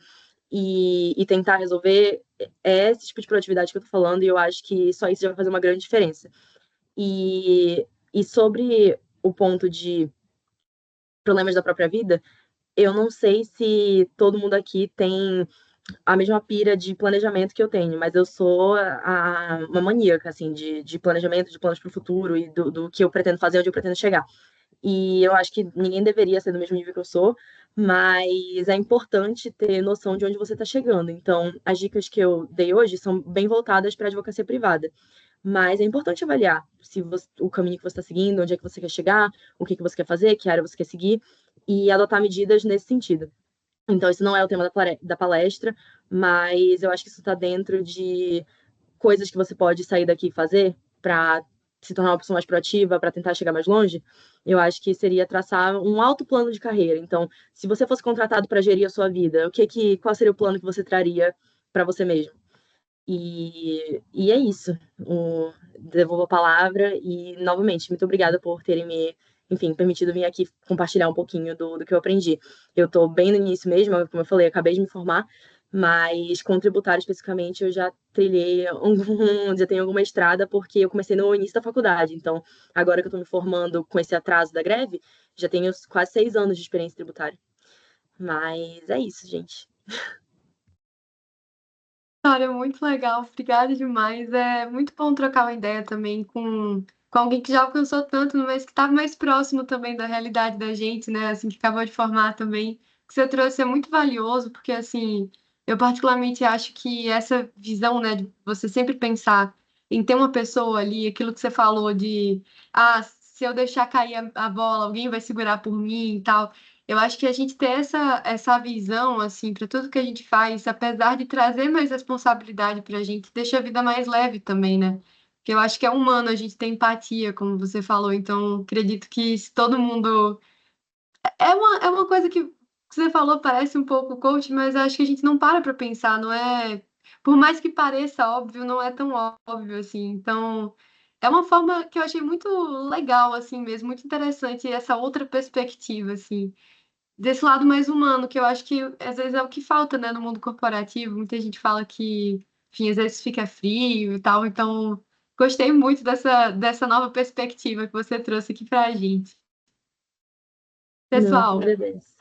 e tentar resolver. É esse tipo de produtividade que eu tô falando e eu acho que só isso já vai fazer uma grande diferença. E sobre o ponto de problemas da própria vida, eu não sei se todo mundo aqui tem a mesma pira de planejamento que eu tenho, mas eu sou uma maníaca, assim, de planejamento, de planos para o futuro e do que eu pretendo fazer, onde eu pretendo chegar. E eu acho que ninguém deveria ser do mesmo nível que eu sou, mas é importante ter noção de onde você está chegando. Então, as dicas que eu dei hoje são bem voltadas para a advocacia privada. Mas é importante avaliar se o caminho que você está seguindo, onde é que você quer chegar, o que você quer fazer, que área você quer seguir, e adotar medidas nesse sentido. Então, isso não é o tema da palestra, mas eu acho que isso está dentro de coisas que você pode sair daqui e fazer para se tornar uma pessoa mais proativa, para tentar chegar mais longe. Eu acho que seria traçar um alto plano de carreira. Então, se você fosse contratado para gerir a sua vida, qual seria o plano que você traria para você mesmo? E é isso. Devolvo a palavra e, novamente, muito obrigada por terem enfim, permitido vir aqui compartilhar um pouquinho do que eu aprendi. Eu estou bem no início mesmo, como eu falei, acabei de me formar, mas com tributário especificamente eu já trilhei já tenho alguma estrada, porque eu comecei no início da faculdade. Então, agora que eu estou me formando com esse atraso da greve, já tenho quase 6 anos de experiência tributária. Mas é isso, gente. Olha, muito legal, obrigada demais. É muito bom trocar uma ideia também com alguém que já alcançou tanto, mas que está mais próximo também da realidade da gente, né? Assim, que acabou de formar também. O que você trouxe é muito valioso, porque assim, eu particularmente acho que essa visão, né, de você sempre pensar em ter uma pessoa ali, aquilo que você falou de, se eu deixar cair a bola, alguém vai segurar por mim e tal. Eu acho que a gente ter essa visão, assim, para tudo que a gente faz, apesar de trazer mais responsabilidade para a gente, deixa a vida mais leve também, né? Porque eu acho que é humano a gente ter empatia, como você falou. Então, acredito que se todo mundo. É uma coisa que você falou, parece um pouco coach, mas eu acho que a gente não para pensar, não é. Por mais que pareça óbvio, não é tão óbvio assim. Então, é uma forma que eu achei muito legal, assim mesmo, muito interessante, essa outra perspectiva, assim desse lado mais humano, que eu acho que às vezes é o que falta, né, no mundo corporativo. Muita gente fala que, enfim, às vezes fica frio e tal. Então, gostei muito dessa nova perspectiva que você trouxe aqui pra gente. Não, que Pessoal, agradeço.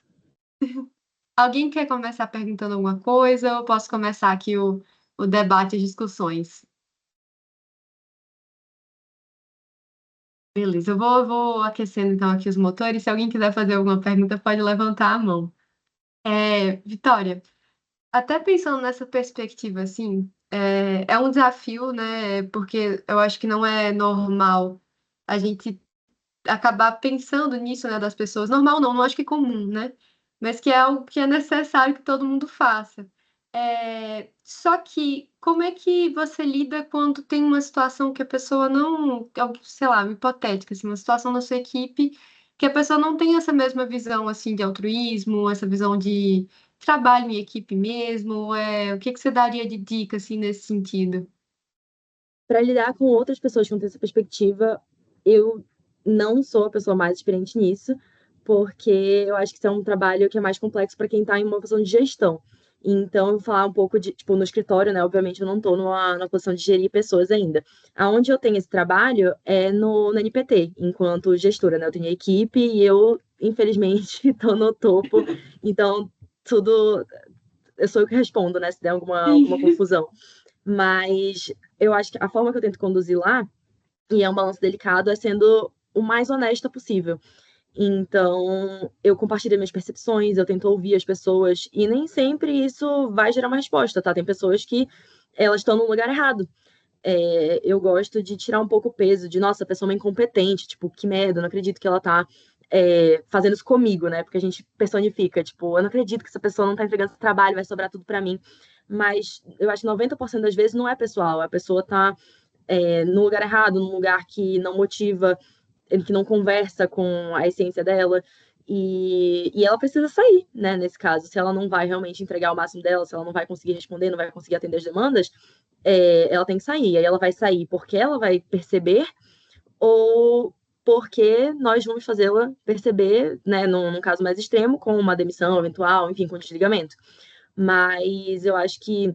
alguém quer começar perguntando alguma coisa? Ou posso começar aqui o debate, as discussões? Beleza, eu vou aquecendo então aqui os motores. Se alguém quiser fazer alguma pergunta, pode levantar a mão. Vitória, até pensando nessa perspectiva, assim, é um desafio, né? Porque eu acho que não é normal a gente acabar pensando nisso, né, das pessoas. Normal não acho que é comum, né? Mas que é algo que é necessário que todo mundo faça. Só que como é que você lida quando tem uma situação que a pessoa não, sei lá, hipotética, assim, uma situação na sua equipe que a pessoa não tem essa mesma visão, assim, de altruísmo, essa visão de trabalho em equipe mesmo, o que que você daria de dica, assim, nesse sentido? Para lidar com outras pessoas que não têm essa perspectiva, eu não sou a pessoa mais experiente nisso, porque eu acho que isso é um trabalho que é mais complexo para quem está em uma posição de gestão. Então, eu vou falar um pouco de, tipo, no escritório, né? Obviamente, eu não estou numa posição de gerir pessoas ainda. Aonde eu tenho esse trabalho é no NPT, enquanto gestora, né? Eu tenho a equipe e eu, infelizmente, estou no topo. Então, tudo. Eu sou eu que respondo, né? Se der alguma Sim. confusão. Mas eu acho que a forma que eu tento conduzir lá, e é um balanço delicado, é sendo o mais honesta possível. Então, eu compartilho minhas percepções, eu tento ouvir as pessoas, e nem sempre isso vai gerar uma resposta, tá? Tem pessoas que elas estão no lugar errado. Eu gosto de tirar um pouco o peso de, nossa, a pessoa é uma incompetente, tipo, que merda, eu não acredito que ela tá fazendo isso comigo, né? Porque a gente personifica, tipo, eu não acredito que essa pessoa não tá entregando esse trabalho, vai sobrar tudo pra mim. Mas eu acho que 90% das vezes não é pessoal, a pessoa tá no lugar errado, num lugar que não motiva, que não conversa com a essência dela. E ela precisa sair, né? Nesse caso, se ela não vai realmente entregar o máximo dela, se ela não vai conseguir responder, não vai conseguir atender as demandas, ela tem que sair. Aí ela vai sair porque ela vai perceber ou porque nós vamos fazê-la perceber, né, num caso mais extremo, com uma demissão eventual, enfim, com desligamento. Mas eu acho que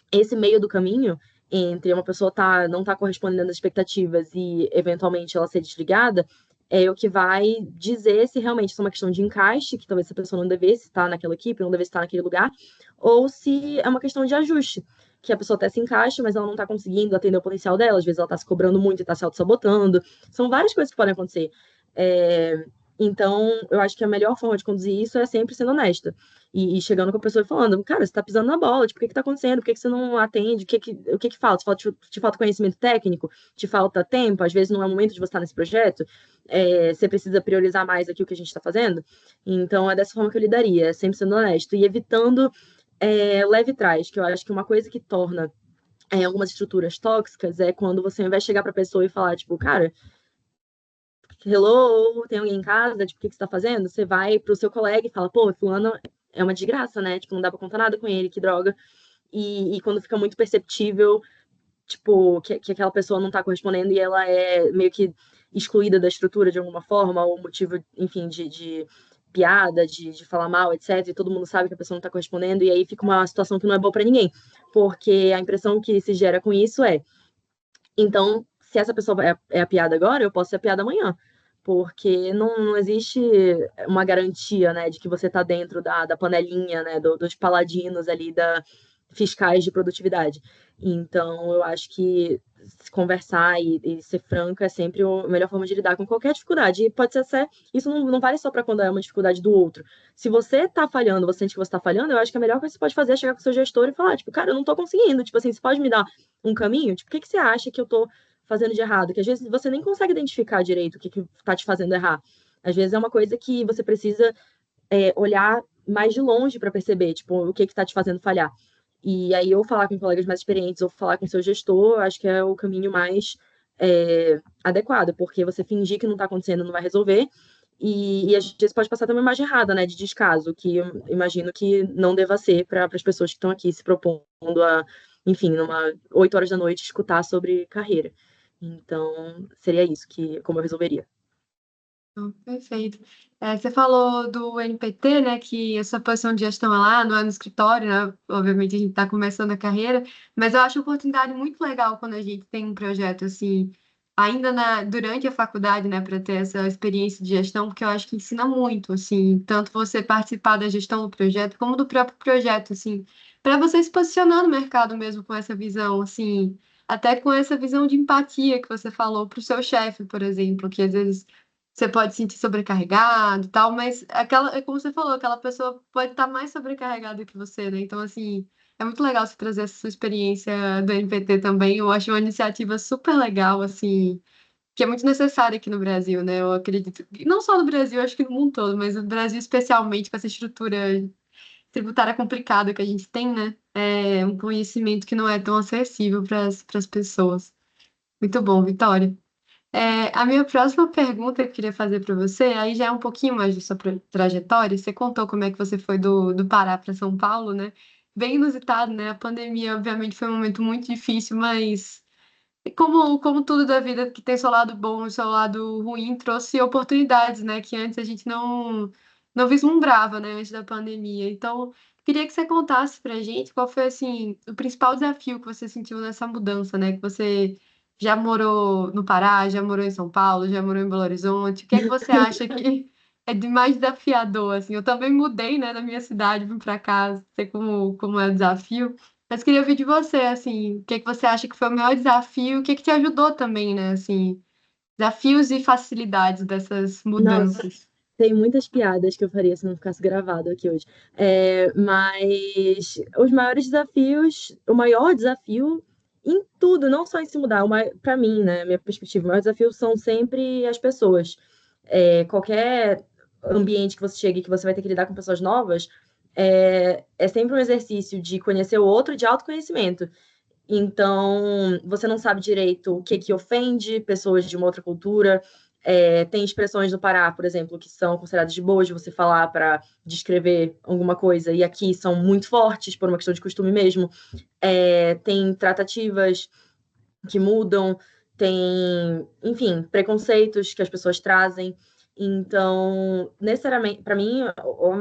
esse meio do caminho entre uma pessoa não tá correspondendo às expectativas e eventualmente ela ser desligada é o que vai dizer se realmente isso é uma questão de encaixe, que talvez essa pessoa não devesse estar naquela equipe, não devesse estar naquele lugar, ou se é uma questão de ajuste, que a pessoa até se encaixa, mas ela não está conseguindo atender o potencial dela, às vezes ela está se cobrando muito e está se auto-sabotando. São várias coisas que podem acontecer. É, então, eu acho que a melhor forma de conduzir isso é sempre sendo honesta e chegando com a pessoa e falando, cara, você tá pisando na bola, tipo, o que que tá acontecendo? Por que que você não atende? O que que falta? Te falta conhecimento técnico? Te falta tempo? Às vezes não é o momento de você estar nesse projeto? Você precisa priorizar mais aqui o que a gente está fazendo? Então, é dessa forma que eu lidaria, sempre sendo honesto e evitando leve trás, que eu acho que uma coisa que torna algumas estruturas tóxicas é quando você, ao invés de chegar pra pessoa e falar, tipo, cara, hello, tem alguém em casa? Tipo, o que que você tá fazendo? Você vai pro seu colega e fala, pô, fulano é uma desgraça, né? Tipo, não dá pra contar nada com ele, que droga. E quando fica muito perceptível, tipo, que aquela pessoa não tá correspondendo e ela é meio que excluída da estrutura de alguma forma, ou motivo, enfim, de piada, de falar mal, etc. E todo mundo sabe que a pessoa não tá correspondendo, e aí fica uma situação que não é boa pra ninguém. Porque a impressão que se gera com isso então, se essa pessoa é a piada agora, eu posso ser a piada amanhã. Porque não existe uma garantia, né, de que você está dentro da panelinha, né, dos paladinos ali, fiscais de produtividade. Então, eu acho que conversar e ser franca é sempre a melhor forma de lidar com qualquer dificuldade. E pode ser, isso não vale só para quando é uma dificuldade do outro. Se você está falhando, você sente que você está falhando, eu acho que a melhor coisa que você pode fazer é chegar com o seu gestor e falar, tipo, cara, eu não estou conseguindo. Tipo assim, você pode me dar um caminho? Tipo, o que que você acha que eu estou fazendo de errado? Que às vezes você nem consegue identificar direito o que está te fazendo errar. Às vezes é uma coisa que você precisa olhar mais de longe para perceber, tipo, o que está te fazendo falhar. E aí, ou falar com colegas mais experientes, ou falar com seu gestor, acho que é o caminho mais adequado, porque você fingir que não está acontecendo não vai resolver. E às vezes pode passar também uma imagem errada, né, de descaso, que eu imagino que não deva ser para as pessoas que estão aqui se propondo a, enfim, numa 8 horas da noite, escutar sobre carreira. Então, seria isso como eu resolveria. Perfeito. Você falou do NPT, né, que essa posição de gestão é lá, não é no escritório, né? Obviamente a gente está começando a carreira, mas eu acho a oportunidade muito legal quando a gente tem um projeto assim, ainda durante a faculdade, né, para ter essa experiência de gestão, porque eu acho que ensina muito, assim, tanto você participar da gestão do projeto, como do próprio projeto, assim, para você se posicionar no mercado mesmo com essa visão, assim, até com essa visão de empatia que você falou para o seu chefe, por exemplo, que às vezes você pode se sentir sobrecarregado e tal, mas é como você falou, aquela pessoa pode estar mais sobrecarregada que você, né? Então, assim, é muito legal você trazer essa sua experiência do NPT também. Eu acho uma iniciativa super legal, assim, que é muito necessária aqui no Brasil, né? Eu acredito, e não só no Brasil, acho que no mundo todo, mas no Brasil especialmente com essa estrutura tributária complicada que a gente tem, né? É um conhecimento que não é tão acessível para as pessoas. Muito bom, Vitória. A minha próxima pergunta que eu queria fazer para você, aí já é um pouquinho mais de sua trajetória. Você contou como é que você foi do Pará para São Paulo, né? Bem inusitado, né? A pandemia, obviamente, foi um momento muito difícil, mas como tudo da vida que tem seu lado bom e seu lado ruim, trouxe oportunidades, né? Que antes a gente não vislumbrava, né? Antes da pandemia. Então, queria que você contasse pra gente qual foi, assim, o principal desafio que você sentiu nessa mudança, né? Que você já morou no Pará, já morou em São Paulo, já morou em Belo Horizonte. O que é que você acha que é de mais desafiador, assim? Eu também mudei, né, da minha cidade, vim pra cá, sei como é o desafio. Mas queria ouvir de você, assim, o que que você acha que foi o maior desafio, o que que te ajudou também, né, assim, desafios e facilidades dessas Nossa, mudanças. Tem muitas piadas que eu faria se não ficasse gravado aqui hoje. Mas os maiores desafios, o maior desafio em tudo, não só em se mudar, para mim, né, minha perspectiva, o maior desafio são sempre as pessoas. Qualquer ambiente que você chegue, que você vai ter que lidar com pessoas novas, é sempre um exercício de conhecer o outro, e de autoconhecimento. Então, você não sabe direito o que que ofende pessoas de uma outra cultura. Tem expressões do Pará, por exemplo, que são consideradas de boas de você falar para descrever alguma coisa, e aqui são muito fortes, por uma questão de costume mesmo. Tem tratativas que mudam, tem, enfim, preconceitos que as pessoas trazem. Então, necessariamente, para mim,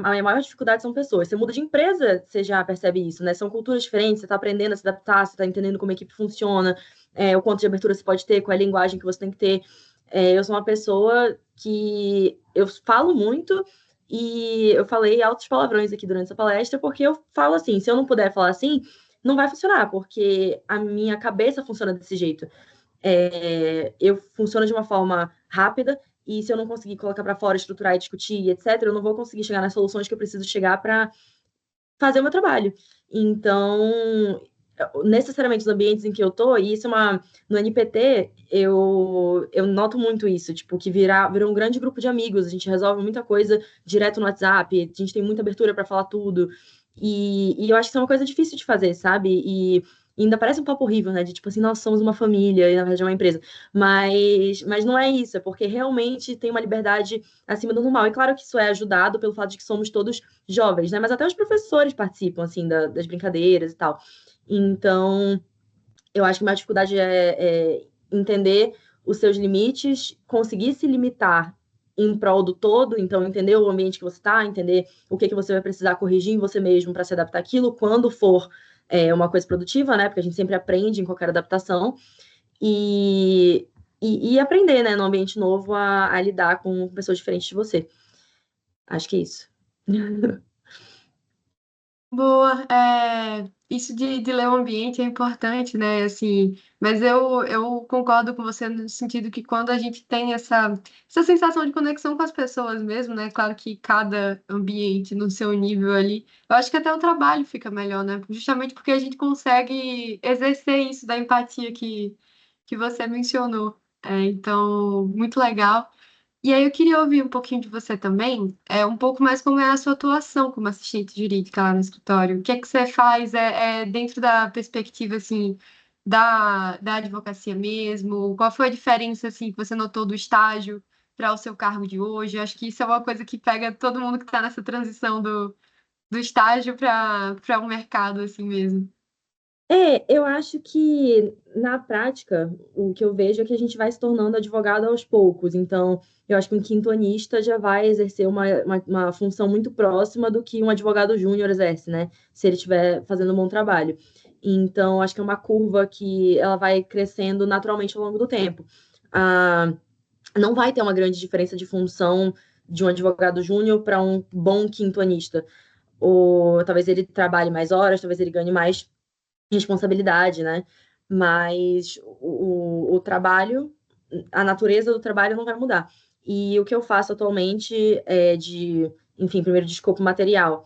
a minha maior dificuldade são pessoas. Você muda de empresa, você já percebe isso, né? São culturas diferentes, você está aprendendo a se adaptar, você está entendendo como a equipe funciona, o quanto de abertura você pode ter, qual é a linguagem que você tem que ter. Eu sou uma pessoa que eu falo muito e eu falei altos palavrões aqui durante essa palestra, porque eu falo assim, se eu não puder falar assim, não vai funcionar, porque a minha cabeça funciona desse jeito. Eu funciono de uma forma rápida, e se eu não conseguir colocar para fora, estruturar e discutir, etc., eu não vou conseguir chegar nas soluções que eu preciso chegar para fazer o meu trabalho. Então, necessariamente os ambientes em que eu tô, e isso é uma. No NPT, eu noto muito isso, tipo, que virou um grande grupo de amigos, a gente resolve muita coisa direto no WhatsApp, a gente tem muita abertura para falar tudo. E eu acho que isso é uma coisa difícil de fazer, sabe? E ainda parece um papo horrível, né? De tipo assim, nós somos uma família, e na verdade é uma empresa. Mas não é isso, é porque realmente tem uma liberdade acima do normal. E claro que isso é ajudado pelo fato de que somos todos jovens, né? Mas até os professores participam, assim, das brincadeiras e tal. Então, eu acho que uma dificuldade é entender os seus limites, conseguir se limitar em prol do todo, então entender o ambiente que você está, entender o que que você vai precisar corrigir em você mesmo para se adaptar àquilo, quando for uma coisa produtiva, né? Porque a gente sempre aprende em qualquer adaptação, e, e aprender, né, no ambiente novo, a lidar com pessoas diferentes de você. Acho que é isso. Boa, isso de ler o ambiente é importante, né? Assim, mas eu concordo com você no sentido que quando a gente tem essa sensação de conexão com as pessoas mesmo, né? Claro que cada ambiente no seu nível ali, eu acho que até o trabalho fica melhor, né? Justamente porque a gente consegue exercer isso da empatia que você mencionou. Então, muito legal. E aí eu queria ouvir um pouquinho de você também, um pouco mais como é a sua atuação como assistente jurídica lá no escritório. O que é que você faz dentro da perspectiva assim da advocacia mesmo? Qual foi a diferença assim que você notou do estágio para o seu cargo de hoje? Eu acho que isso é uma coisa que pega todo mundo que está nessa transição do estágio para um mercado assim mesmo. Eu acho que na prática o que eu vejo é que a gente vai se tornando advogado aos poucos. Então, eu acho que um quintonista já vai exercer uma função muito próxima do que um advogado júnior exerce, né? Se ele estiver fazendo um bom trabalho. Então, acho que é uma curva que ela vai crescendo naturalmente ao longo do tempo. Ah, não vai ter uma grande diferença de função de um advogado júnior para um bom quintonista. Ou talvez ele trabalhe mais horas, talvez ele ganhe mais responsabilidade, né? Mas o trabalho, a natureza do trabalho não vai mudar. E o que eu faço atualmente enfim, primeiro de escopo material,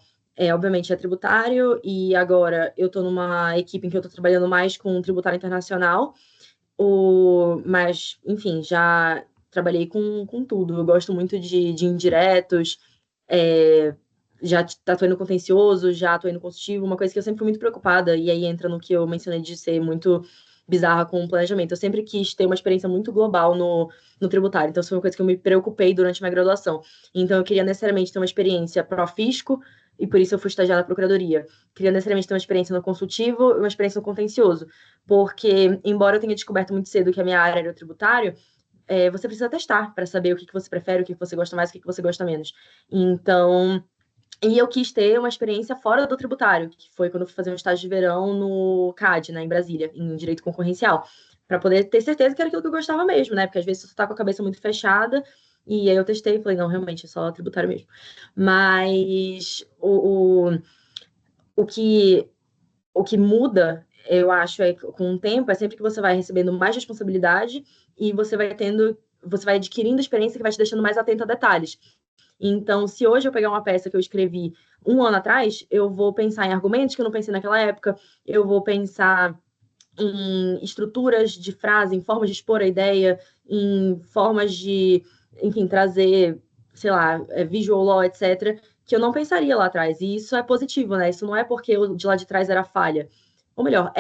obviamente é tributário, e agora eu estou numa equipe em que eu estou trabalhando mais com tributário internacional, mas, enfim, já trabalhei com tudo. Eu gosto muito de indiretos, é, já atuei no contencioso, já atuei no consultivo, uma coisa que eu sempre fui muito preocupada, e aí entra no que eu mencionei de ser muito bizarra com o planejamento. Eu sempre quis ter uma experiência muito global no tributário, então isso foi uma coisa que eu me preocupei durante minha graduação. Então eu queria necessariamente ter uma experiência pró-fisco, e por isso eu fui estagiar na procuradoria. Queria necessariamente ter uma experiência no consultivo e uma experiência no contencioso, porque, embora eu tenha descoberto muito cedo que a minha área era o tributário, você precisa testar para saber o que que você prefere, o que que você gosta mais, o que que você gosta menos. Então, e eu quis ter uma experiência fora do tributário, que foi quando eu fui fazer um estágio de verão no CAD, né, em Brasília, em direito concorrencial, para poder ter certeza que era aquilo que eu gostava mesmo, né? Porque às vezes você tá com a cabeça muito fechada, e aí eu testei e falei, não, realmente, é só tributário mesmo. Mas o que, o que muda, eu acho, com o tempo, é sempre que você vai recebendo mais responsabilidade e você vai adquirindo experiência que vai te deixando mais atento a detalhes. Então, se hoje eu pegar uma peça que eu escrevi um ano atrás, eu vou pensar em argumentos que eu não pensei naquela época, eu vou pensar em estruturas de frase, em formas de expor a ideia, em formas de, enfim, trazer, sei lá, visual law, etc., que eu não pensaria lá atrás. E isso é positivo, né? Isso não é porque o de lá de trás era falha. Ou melhor,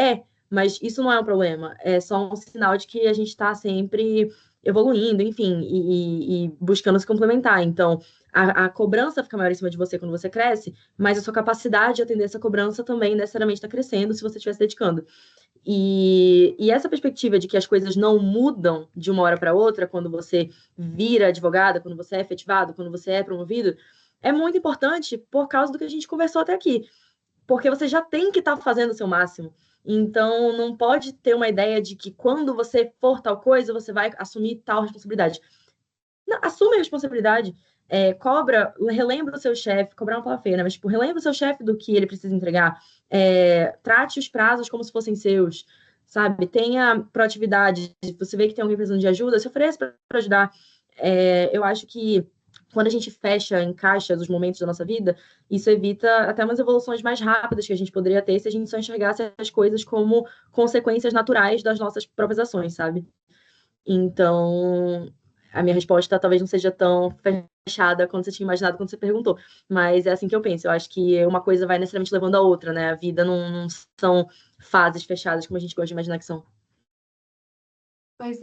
mas isso não é um problema. É só um sinal de que a gente está sempre evoluindo, enfim, e buscando se complementar. Então, a cobrança fica maior em cima de você quando você cresce, mas a sua capacidade de atender essa cobrança também necessariamente está crescendo se você estiver se dedicando. E essa perspectiva de que as coisas não mudam de uma hora para outra quando você vira advogada, quando você é efetivado, quando você é promovido, é muito importante por causa do que a gente conversou até aqui. Porque você já tem que estar fazendo o seu máximo. Então, não pode ter uma ideia de que quando você for tal coisa, você vai assumir tal responsabilidade. Não, assume a responsabilidade. Relembra o seu chefe, cobrar uma palavra feia, né? Mas, tipo, relembra o seu chefe do que ele precisa entregar. Trate os prazos como se fossem seus, sabe? Tenha proatividade. Se você vê que tem alguém precisando de ajuda, se ofereça para ajudar. Eu acho que quando a gente fecha, encaixa os momentos da nossa vida, isso evita até umas evoluções mais rápidas que a gente poderia ter se a gente só enxergasse as coisas como consequências naturais das nossas próprias ações, sabe? Então, a minha resposta talvez não seja tão fechada quanto você tinha imaginado quando você perguntou, mas é assim que eu penso. Eu acho que uma coisa vai necessariamente levando a outra, né? A vida não são fases fechadas como a gente gosta de imaginar que são. Pois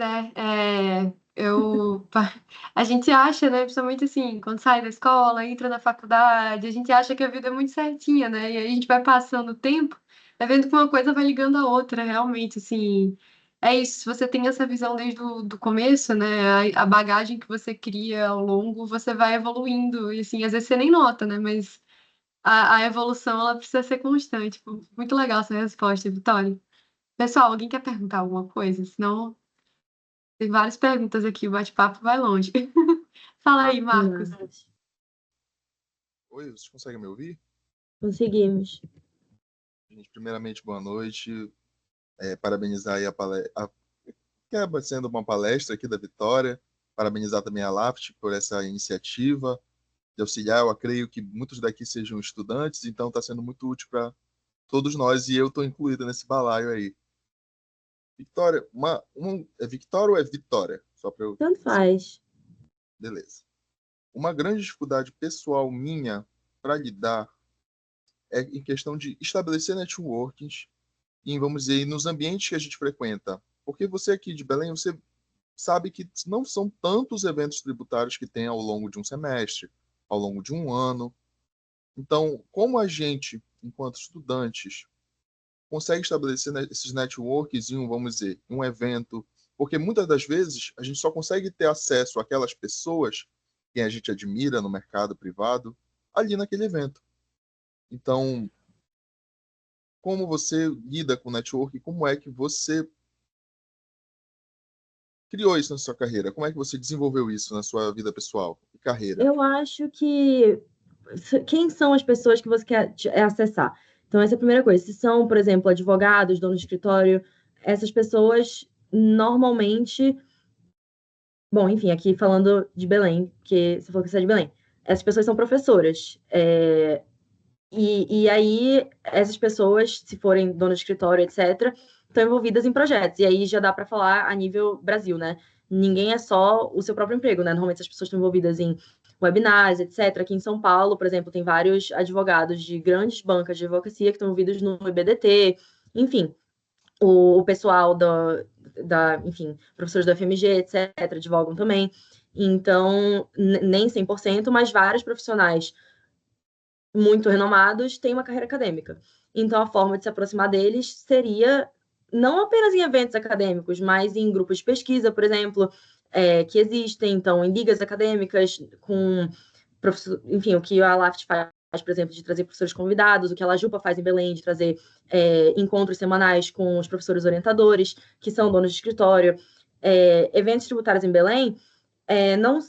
a gente acha, né, principalmente assim, quando sai da escola, entra na faculdade, a gente acha que a vida é muito certinha, né? E aí a gente vai passando o tempo, vai vendo que uma coisa vai ligando a outra, realmente, assim. É isso, se você tem essa visão desde o do começo, né, a bagagem que você cria ao longo, você vai evoluindo, e assim, às vezes você nem nota, né, mas a evolução, ela precisa ser constante. Muito legal essa resposta, Vitória. Pessoal, alguém quer perguntar alguma coisa? Senão tem várias perguntas aqui, o bate-papo vai longe. Fala aí, Marcos. Mas Oi, vocês conseguem me ouvir? conseguimos. Gente, primeiramente, boa noite. Parabenizar aí que acaba sendo uma palestra aqui da Vitória. Parabenizar também a LAFT por essa iniciativa de auxiliar. Eu creio que muitos daqui sejam estudantes, então está sendo muito útil para todos nós e eu estou incluído nesse balaio aí. Vitória, é Victória ou é Vitória? Só para eu. Tanto faz. Beleza. Uma grande dificuldade pessoal minha para lidar é em questão de estabelecer networkings em, vamos dizer, nos ambientes que a gente frequenta. Porque você aqui de Belém, você sabe que não são tantos eventos tributários que tem ao longo de um semestre, ao longo de um ano. Então, como a gente, enquanto estudantes, consegue estabelecer esses networks em um, vamos dizer, um evento, porque muitas das vezes a gente só consegue ter acesso àquelas pessoas que a gente admira no mercado privado ali naquele evento. Então, como você lida com o network? Como é que você criou isso na sua carreira? Como é que você desenvolveu isso na sua vida pessoal e carreira? Eu acho que quem são as pessoas que você quer acessar? Então, essa é a primeira coisa. Se são, por exemplo, advogados, donos de escritório, essas pessoas normalmente. Bom, enfim, aqui falando de Belém, que você falou que você é de Belém. Essas pessoas são professoras. E aí, essas pessoas, se forem donas de escritório, etc., estão envolvidas em projetos. E aí já dá para falar a nível Brasil, né? Ninguém é só o seu próprio emprego, né? Normalmente as pessoas estão envolvidas em webinars, etc. Aqui em São Paulo, por exemplo, tem vários advogados de grandes bancas de advocacia que estão envolvidos no IBDT. Enfim, o pessoal enfim, professores da FMG, etc., advogam também. Então, nem 100%, mas vários profissionais muito renomados têm uma carreira acadêmica. Então, a forma de se aproximar deles seria não apenas em eventos acadêmicos, mas em grupos de pesquisa, por exemplo, que existem, então, em ligas acadêmicas, com enfim, o que a LAFT faz, por exemplo, de trazer professores convidados, o que a Lajupa faz em Belém, de trazer encontros semanais com os professores orientadores, que são donos de escritório. Eventos tributários em Belém, não,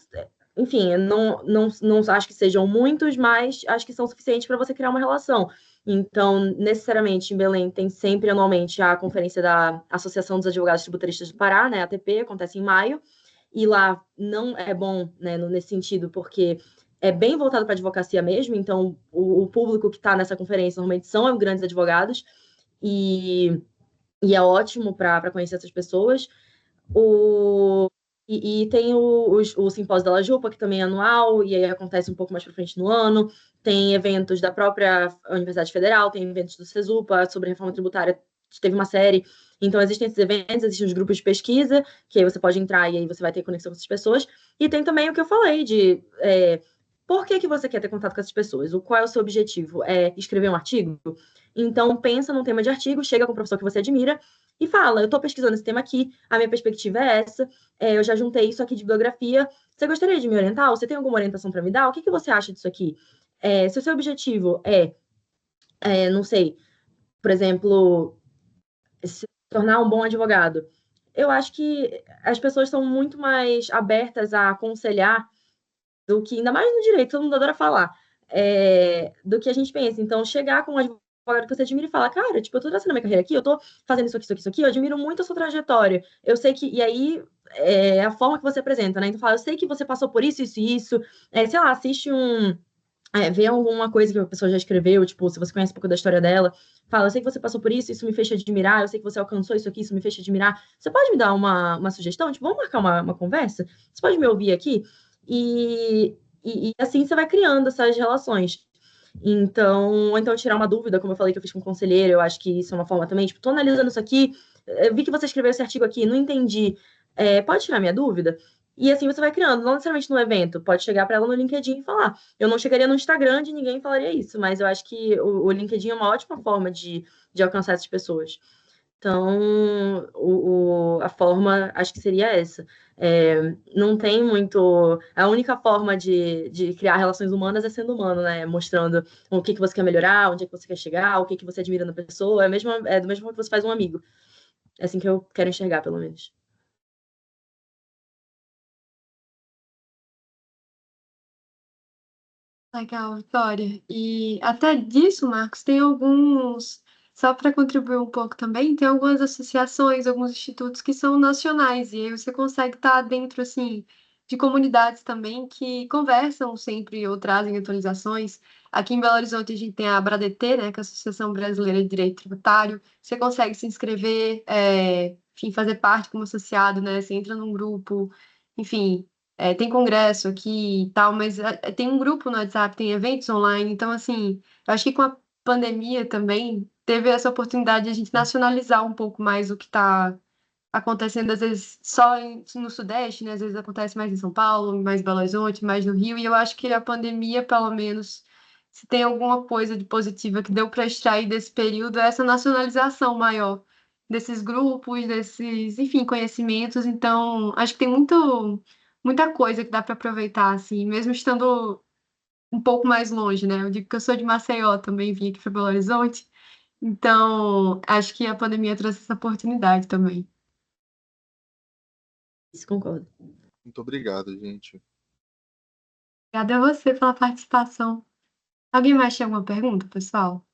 enfim, não acho que sejam muitos, mas acho que são suficientes para você criar uma relação. Então, necessariamente, em Belém tem sempre anualmente a conferência da Associação dos Advogados Tributaristas do Pará, né, ATP, acontece em maio, e lá não é bom, né, nesse sentido, porque é bem voltado para advocacia mesmo, então o público que está nessa conferência normalmente são grandes advogados, e é ótimo para conhecer essas pessoas. E tem o Simpósio da Lajupa, que também é anual, e aí acontece um pouco mais para frente no ano. Tem eventos da própria Universidade Federal, tem eventos do CESUPA sobre reforma tributária, teve uma série. Então, existem esses eventos, existem os grupos de pesquisa, que aí você pode entrar e aí você vai ter conexão com essas pessoas. E tem também o que eu falei de por que você quer ter contato com essas pessoas? Qual é o seu objetivo? É escrever um artigo? Então, pensa num tema de artigo, chega com o professor que você admira e fala, eu estou pesquisando esse tema aqui, a minha perspectiva é essa, eu já juntei isso aqui de bibliografia, você gostaria de me orientar? Você tem alguma orientação para me dar? O que você acha disso aqui? Se o seu objetivo não sei, por exemplo, se tornar um bom advogado, eu acho que as pessoas são muito mais abertas a aconselhar do que, ainda mais no direito, todo mundo adora falar, do que a gente pensa. Então, chegar com um advogado que você admira e falar, cara, tipo, eu tô traçando minha carreira aqui, eu tô fazendo isso aqui, isso aqui, isso aqui, eu admiro muito a sua trajetória. Eu sei que, e aí, é a forma que você apresenta, né? Então, fala, eu sei que você passou por isso, isso e isso. Sei lá, assiste vê alguma coisa que a pessoa já escreveu, tipo, se você conhece um pouco da história dela, fala, eu sei que você passou por isso me fez te admirar, eu sei que você alcançou isso aqui, isso me fez te admirar. Você pode me dar uma sugestão? Tipo, vamos marcar uma conversa? Você pode me ouvir aqui? E assim você vai criando essas relações. Então, tirar uma dúvida, como eu falei que eu fiz com o conselheiro, eu acho que isso é uma forma também, tipo, tô analisando isso aqui, eu vi que você escreveu esse artigo aqui, não entendi, pode tirar minha dúvida? E assim você vai criando, não necessariamente no evento, pode chegar para ela no LinkedIn e falar. Eu não chegaria no Instagram de ninguém falaria isso, mas eu acho que o LinkedIn é uma ótima forma de alcançar essas pessoas. Então, a forma, acho que seria essa. Não tem muito. A única forma de criar relações humanas é sendo humano, né? Mostrando o que você quer melhorar, onde é que você quer chegar, o que você admira na pessoa. É do mesmo modo que você faz um amigo. É assim que eu quero enxergar, pelo menos. Legal, Vitória. E até disso, Marcos, tem alguns, só para contribuir um pouco também, tem algumas associações, alguns institutos que são nacionais, e aí você consegue estar dentro, assim, de comunidades também que conversam sempre ou trazem atualizações. Aqui em Belo Horizonte a gente tem a ABRADET, né, que é a Associação Brasileira de Direito Tributário. Você consegue se inscrever, enfim, fazer parte como associado, né? Você entra num grupo, enfim. Tem congresso aqui e tal, mas tem um grupo no WhatsApp, tem eventos online, então, assim, eu acho que com a pandemia também teve essa oportunidade de a gente nacionalizar um pouco mais o que está acontecendo, às vezes, só no Sudeste, né? Às vezes acontece mais em São Paulo, mais em Belo Horizonte, mais no Rio, e eu acho que a pandemia, pelo menos, se tem alguma coisa de positiva que deu para extrair desse período, é essa nacionalização maior desses grupos, desses, enfim, conhecimentos. Então, acho que tem muita coisa que dá para aproveitar, assim, mesmo estando um pouco mais longe, né? Eu digo que eu sou de Maceió, também vim aqui para Belo Horizonte. Então, acho que a pandemia trouxe essa oportunidade também. Isso, concordo. Muito obrigado, gente. Obrigada a você pela participação. Alguém mais tem alguma pergunta, pessoal?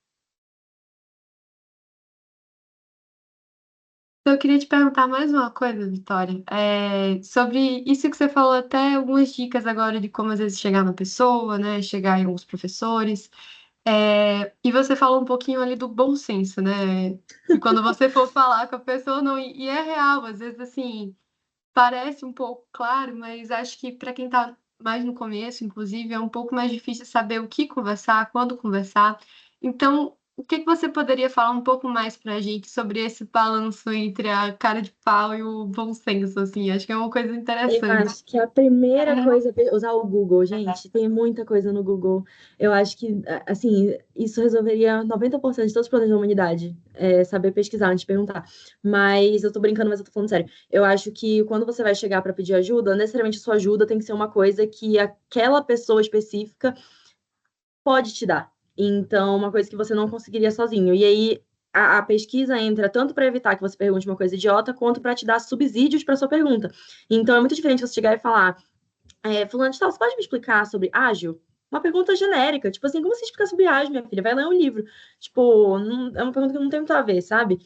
Eu queria te perguntar mais uma coisa, Vitória. Sobre isso que você falou, até algumas dicas agora de como às vezes chegar na pessoa, né? Chegar em alguns professores. E você falou um pouquinho ali do bom senso, né? E quando você for falar com a pessoa, não. E é real, às vezes assim, parece um pouco claro, mas acho que para quem está mais no começo, inclusive, é um pouco mais difícil saber o que conversar, quando conversar. Então, o que que você poderia falar um pouco mais para a gente sobre esse balanço entre a cara de pau e o bom senso, assim? Acho que é uma coisa Eu interessante. acho que a primeira coisa é usar o Google, gente. Tem muita coisa no Google. Eu acho que, assim, isso resolveria 90% de todos os problemas da humanidade. Saber pesquisar antes de perguntar. Mas eu tô brincando, mas eu tô falando sério. Eu acho que quando você vai chegar para pedir ajuda, necessariamente a sua ajuda tem que ser uma coisa que aquela pessoa específica pode te dar. Então, uma coisa que você não conseguiria sozinho. E aí, a pesquisa entra tanto para evitar que você pergunte uma coisa idiota, quanto para te dar subsídios para sua pergunta. Então, é muito diferente você chegar e falar, fulano de tal, você pode me explicar sobre ágil? Uma pergunta genérica, tipo assim, como você explica sobre ágil, minha filha? Vai ler um livro. Tipo, é uma pergunta que não tem muito a ver, sabe?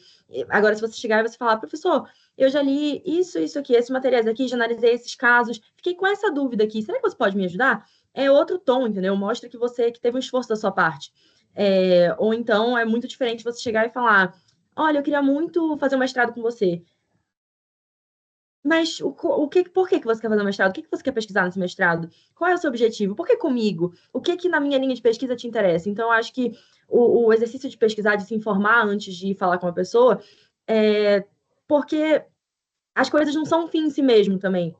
Agora, se você chegar e você falar, professor, eu já li isso aqui, esses materiais aqui, já analisei esses casos, fiquei com essa dúvida aqui, será que você pode me ajudar? é outro tom, entendeu? Mostra que teve um esforço da sua parte. Ou então é muito diferente você chegar e falar: olha, eu queria muito fazer um mestrado com você. Mas por que você quer fazer um mestrado? O que você quer pesquisar nesse mestrado? Qual é o seu objetivo? Por que comigo? O que na minha linha de pesquisa te interessa? Então, eu acho que o exercício de pesquisar, de se informar antes de falar com a pessoa, é porque as coisas não são um fim em si mesmo também.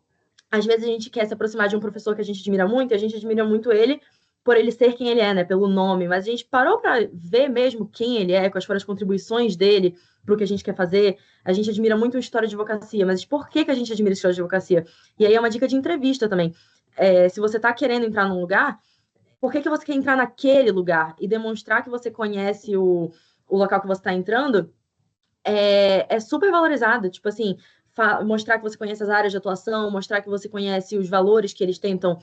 Às vezes a gente quer se aproximar de um professor que a gente admira muito, e a gente admira muito ele por ele ser quem ele é, né? Pelo nome. Mas a gente parou para ver mesmo quem ele é, quais foram as contribuições dele para o que a gente quer fazer. A gente admira muito a história de advocacia, mas por que a gente admira a história de advocacia? E aí é uma dica de entrevista também. Se você está querendo entrar num lugar, por que você quer entrar naquele lugar? E demonstrar que você conhece o local que você está entrando é super valorizado. Tipo assim, mostrar que você conhece as áreas de atuação, mostrar que você conhece os valores que eles tentam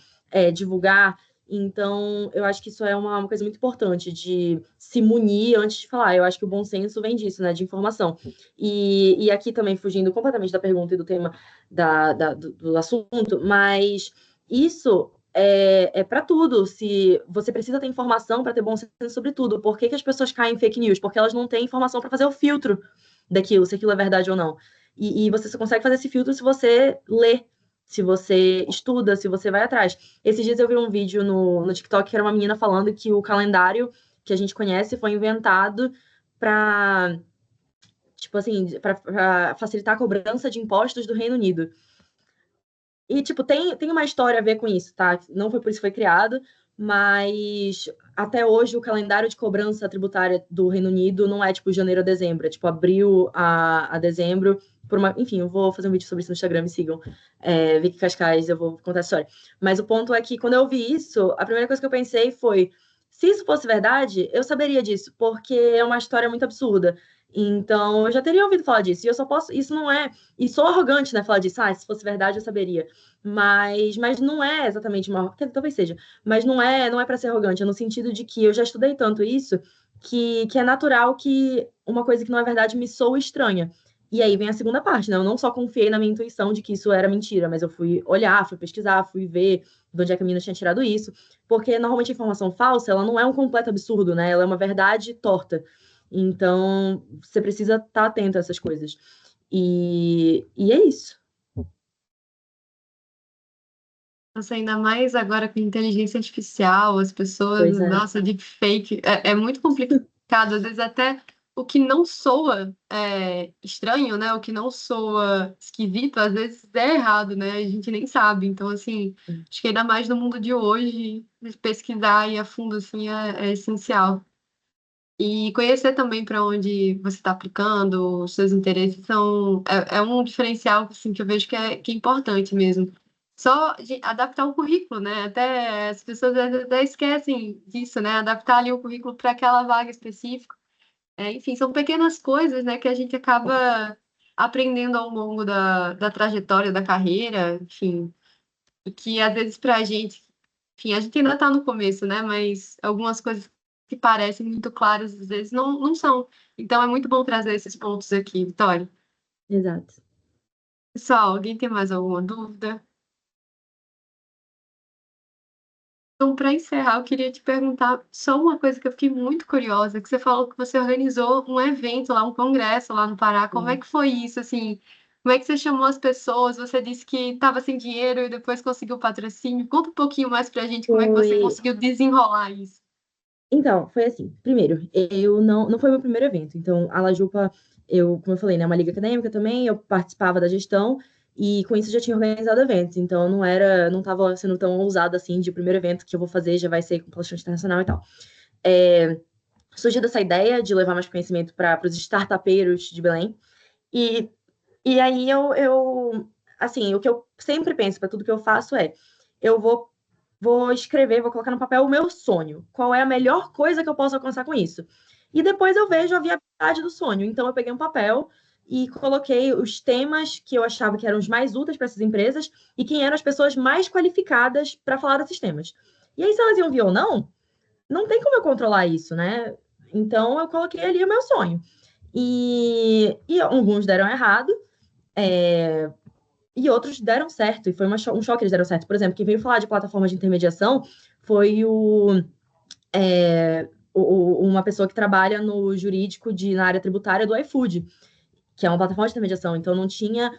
divulgar. Então, eu acho que isso é uma coisa muito importante, de se munir antes de falar. Eu acho que o bom senso vem disso, né, de informação. E aqui também, fugindo completamente da pergunta e do tema do assunto, mas isso é para tudo. Se você precisa ter informação para ter bom senso sobre tudo, por que as pessoas caem em fake news? Porque elas não têm informação para fazer o filtro daquilo, se aquilo é verdade ou não. E você só consegue fazer esse filtro se você lê, se você estuda, se você vai atrás. Esses dias eu vi um vídeo no TikTok que era uma menina falando que o calendário que a gente conhece foi inventado para, tipo assim, para facilitar a cobrança de impostos do Reino Unido. E, tipo, tem uma história a ver com isso, tá? Não foi por isso que foi criado, mas até hoje o calendário de cobrança tributária do Reino Unido não é, tipo, janeiro a dezembro, é, tipo, abril a dezembro. Enfim, eu vou fazer um vídeo sobre isso no Instagram, me sigam. Vicky Cascais, eu vou contar a história. Mas o ponto é que, quando eu vi isso, a primeira coisa que eu pensei foi: se isso fosse verdade, eu saberia disso, porque é uma história muito absurda. Então, eu já teria ouvido falar disso. E eu só posso. Isso não é. E sou arrogante, né? Falar disso. Se fosse verdade, eu saberia. Mas não é exatamente uma. Talvez seja. Mas não é para ser arrogante. É no sentido de que eu já estudei tanto isso que é natural que uma coisa que não é verdade me soa estranha. E aí vem a segunda parte, né? Eu não só confiei na minha intuição de que isso era mentira, mas eu fui olhar, fui pesquisar, fui ver de onde é que a menina tinha tirado isso. Porque normalmente a informação falsa, ela não é um completo absurdo, né? Ela é uma verdade torta. Então, você precisa estar atento a essas coisas. E é isso. Nossa, ainda mais agora com inteligência artificial, as pessoas, Pois é. nossa, deepfake, é muito complicado, às vezes até o que não soa estranho, né? O que não soa esquisito, às vezes é errado, né? A gente nem sabe. Então, assim, acho que ainda mais no mundo de hoje, pesquisar e a fundo, assim, é essencial. E conhecer também para onde você está aplicando, os seus interesses é um diferencial assim, que eu vejo que é importante mesmo. Só de adaptar o currículo, né? Até as pessoas às vezes até esquecem disso, né? Adaptar ali o currículo para aquela vaga específica. Enfim, são pequenas coisas, né, que a gente acaba aprendendo ao longo da trajetória da carreira, enfim, e que às vezes para a gente, enfim, a gente ainda está no começo, né? Mas algumas coisas que parecem muito claras, às vezes não são. Então é muito bom trazer esses pontos aqui, Vitória. Exato. Pessoal, alguém tem mais alguma dúvida? Então, para encerrar, eu queria te perguntar só uma coisa que eu fiquei muito curiosa, que você falou que você organizou um evento lá, um congresso lá no Pará. Como é Sim. que foi isso, assim? Como é que você chamou as pessoas? Você disse que estava sem dinheiro e depois conseguiu patrocínio. Conta um pouquinho mais pra gente como é que você Foi. conseguiu desenrolar isso. Então, foi assim. Primeiro, eu não foi meu primeiro evento. Então, a Lajupa, como eu falei, né, é uma liga acadêmica também, eu participava da gestão e com isso eu já tinha organizado eventos. Então, não estava sendo tão ousado assim de primeiro evento que eu vou fazer já vai ser com palestrante internacional e tal. É, Surgiu dessa ideia de levar mais conhecimento para os startupeiros de Belém. E, e aí assim, o que eu sempre penso para tudo que eu faço eu vou escrever, vou colocar no papel o meu sonho. Qual é a melhor coisa que eu posso alcançar com isso? E depois eu vejo a viabilidade do sonho. Então eu peguei um papel e coloquei os temas que eu achava que eram os mais úteis para essas empresas e quem eram as pessoas mais qualificadas para falar desses temas. E aí, se elas iam vir ou não tem como eu controlar isso, né? Então eu coloquei ali o meu sonho. E alguns deram errado, e outros deram certo, e foi um choque eles deram certo. Por exemplo, quem veio falar de plataforma de intermediação foi uma pessoa que trabalha no jurídico na área tributária do iFood, que é uma plataforma de intermediação. Então, não tinha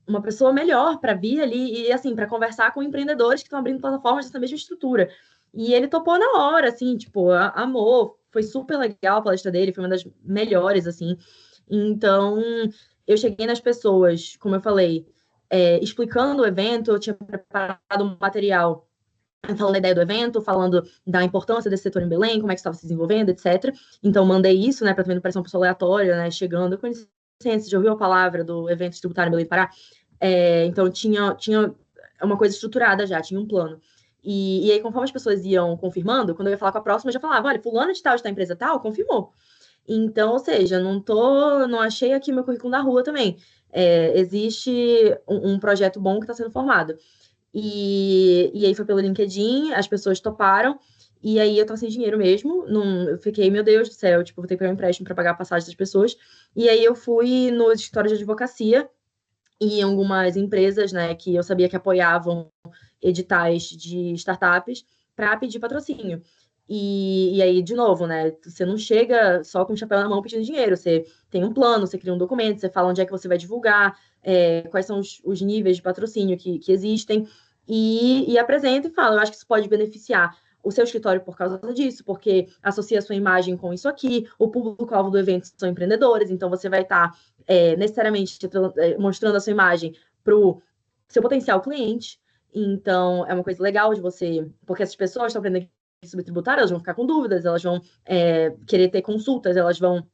uma pessoa melhor para vir ali e, assim, para conversar com empreendedores que estão abrindo plataformas dessa mesma estrutura. E ele topou na hora, assim, tipo, amou. Foi super legal a palestra dele, foi uma das melhores, assim. Então, eu cheguei nas pessoas, como eu falei, explicando o evento, eu tinha preparado um material falando da ideia do evento, falando da importância desse setor em Belém, como é que estava se desenvolvendo, etc. Então, mandei isso, né, para também não parecer uma pessoa aleatória, né, chegando, com licença, já ouviu a palavra do evento tributário em Belém do Pará? Então, tinha uma coisa estruturada já, tinha um plano. E aí, conforme as pessoas iam confirmando, quando eu ia falar com a próxima, eu já falava, olha, fulano de tal, está empresa tal, confirmou. Então, ou seja, não achei aqui meu currículo na rua também. Existe um projeto bom que está sendo formado. E aí foi pelo LinkedIn, as pessoas toparam, e aí eu tava sem dinheiro mesmo, eu fiquei, meu Deus do céu, tipo, vou ter que pegar um empréstimo para pagar a passagem das pessoas. E aí eu fui no escritório de advocacia e em algumas empresas, né, que eu sabia que apoiavam editais de startups para pedir patrocínio. E aí, de novo, né, você não chega só com o chapéu na mão pedindo dinheiro, você tem um plano, você cria um documento, você fala onde é que você vai divulgar, quais são os níveis de patrocínio que existem, e apresenta e fala, eu acho que isso pode beneficiar o seu escritório por causa disso, porque associa a sua imagem com isso aqui, o público-alvo do evento são empreendedores, então você vai estar necessariamente mostrando a sua imagem para o seu potencial cliente. Então, é uma coisa legal de você, porque essas pessoas estão aprendendo sobre tributário, elas vão ficar com dúvidas, elas vão querer ter consultas, elas vão,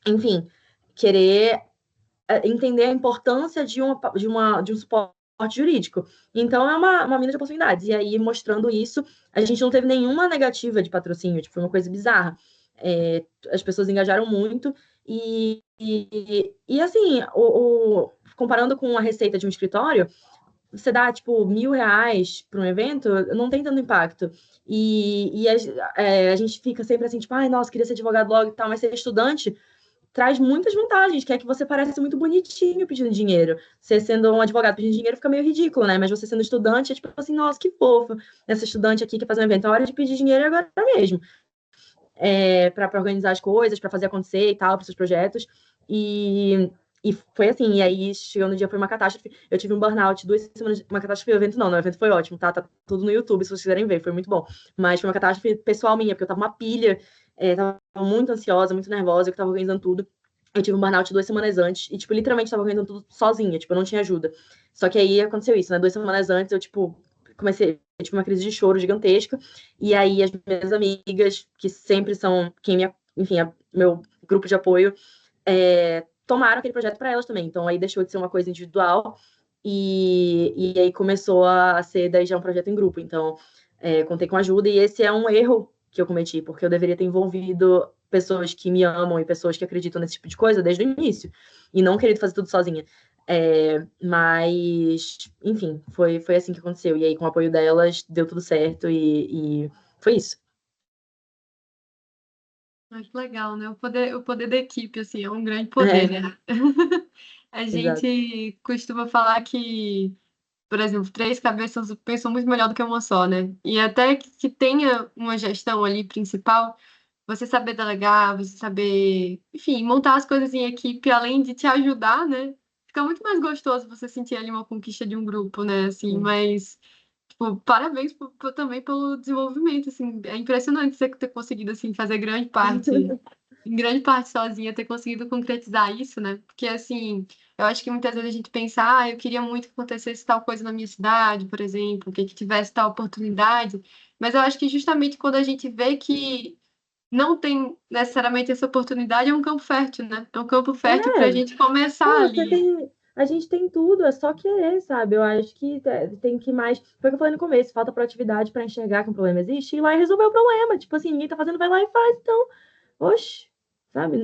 enfim, querer entender a importância de um suporte jurídico. Então, é uma mina de oportunidades. E aí, mostrando isso, a gente não teve nenhuma negativa de patrocínio, tipo, foi uma coisa bizarra. As pessoas engajaram muito e assim, comparando com a receita de um escritório, você dá, tipo, R$ 1.000 para um evento, não tem tanto impacto. A gente fica sempre assim, tipo, ai, nossa, queria ser advogado logo e tal, mas ser estudante traz muitas vantagens, que é que você parece muito bonitinho pedindo dinheiro. Você sendo um advogado pedindo dinheiro fica meio ridículo, né? Mas você sendo estudante, é tipo assim, nossa, que fofo. Essa estudante aqui que faz um evento, é hora de pedir dinheiro agora mesmo. Para organizar as coisas, para fazer acontecer e tal, para seus projetos. E foi assim, e aí chegou no dia, foi uma catástrofe. Eu tive um burnout 2 semanas, uma catástrofe, o evento não, o evento foi ótimo, tá tudo no YouTube, se vocês quiserem ver, foi muito bom. Mas foi uma catástrofe pessoal minha, porque eu tava uma pilha, tava muito ansiosa, muito nervosa, eu tava organizando tudo. Eu tive um burnout 2 semanas antes, e, tipo, literalmente tava organizando tudo sozinha, tipo, eu não tinha ajuda. Só que aí aconteceu isso, né? 2 semanas antes, eu, tipo, eu tive uma crise de choro gigantesca, e aí as minhas amigas, que sempre são enfim, meu grupo de apoio, tomaram aquele projeto para elas também. Então aí deixou de ser uma coisa individual e aí começou a ser daí já um projeto em grupo. Então contei com ajuda e esse é um erro que eu cometi, porque eu deveria ter envolvido pessoas que me amam e pessoas que acreditam nesse tipo de coisa desde o início e não querido fazer tudo sozinha. Mas, enfim, foi assim que aconteceu. E aí, com o apoio delas, deu tudo certo e foi isso. Mas legal, né? O poder da equipe, assim, é um grande poder, É, né? A exato. gente costuma falar que, por exemplo, três cabeças pensam muito melhor do que uma só, né? E até que tenha uma gestão ali principal, você saber delegar, você saber, enfim, montar as coisas em equipe, além de te ajudar, né? Fica muito mais gostoso você sentir ali uma conquista de um grupo, né? Assim, Sim. mas, tipo, parabéns também pelo desenvolvimento, assim. É impressionante você ter conseguido, assim, fazer grande parte em grande parte sozinha, ter conseguido concretizar isso, né? Porque, assim, eu acho que muitas vezes a gente pensa, eu queria muito que acontecesse tal coisa na minha cidade, por exemplo, que tivesse tal oportunidade, mas eu acho que justamente quando a gente vê que não tem necessariamente essa oportunidade, é um campo fértil, né? É um campo fértil para a É, gente começar pô, ali. a gente tem tudo, é só querer, sabe? Eu acho que tem que mais. Foi o que eu falei no começo, falta proatividade para enxergar que um problema existe e ir lá e resolver o problema. Tipo assim, ninguém tá fazendo, vai lá e faz. Então, oxe, sabe?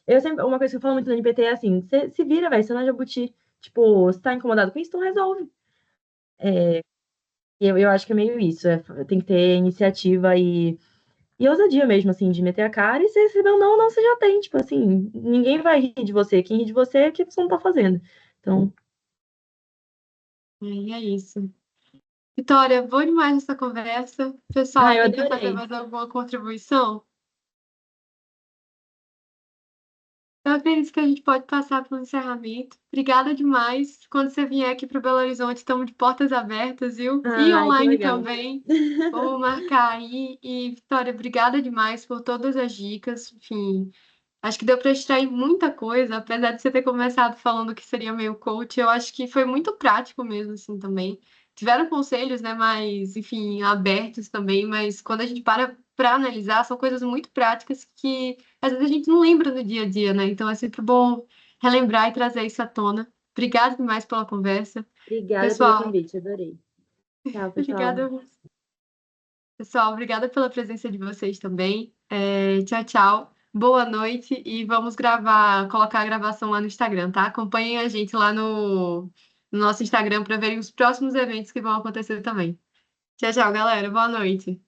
Eu sempre, uma coisa que eu falo muito no NPT é assim: você se vira, velho, você não é jabuti. Tipo, você tá incomodado com isso, então resolve. Eu acho que é meio isso, tem que ter iniciativa e ousadia mesmo, assim, de meter a cara e se receber um não, não, você já tem. Tipo assim, ninguém vai rir de você. Quem ri de você é que você não tá fazendo. Então. E é isso. Vitória, boa demais essa conversa. Pessoal, Ah, eu alguém quer fazer adorei. mais alguma contribuição? Eu acredito que a gente pode passar para o encerramento. Obrigada demais. Quando você vier aqui para Belo Horizonte, estamos de portas abertas, viu? E Ai, que online legal. também. Vamos marcar aí. E, Vitória, obrigada demais por todas as dicas. Enfim, acho que deu para extrair muita coisa, apesar de você ter começado falando que seria meio coach, eu acho que foi muito prático mesmo, assim, também. Tiveram conselhos, né, mais, enfim, abertos também, mas quando a gente para analisar, são coisas muito práticas que às vezes a gente não lembra no dia a dia, né? Então é sempre bom relembrar e trazer isso à tona. Obrigada demais pela conversa. Obrigada pelo Pessoal, convite, adorei. Tchau, pessoal. obrigada. Pessoal, obrigada pela presença de vocês também. Tchau, tchau. Boa noite e vamos gravar, colocar a gravação lá no Instagram, tá? Acompanhem a gente lá no nosso Instagram para verem os próximos eventos que vão acontecer também. Tchau, tchau, galera. Boa noite.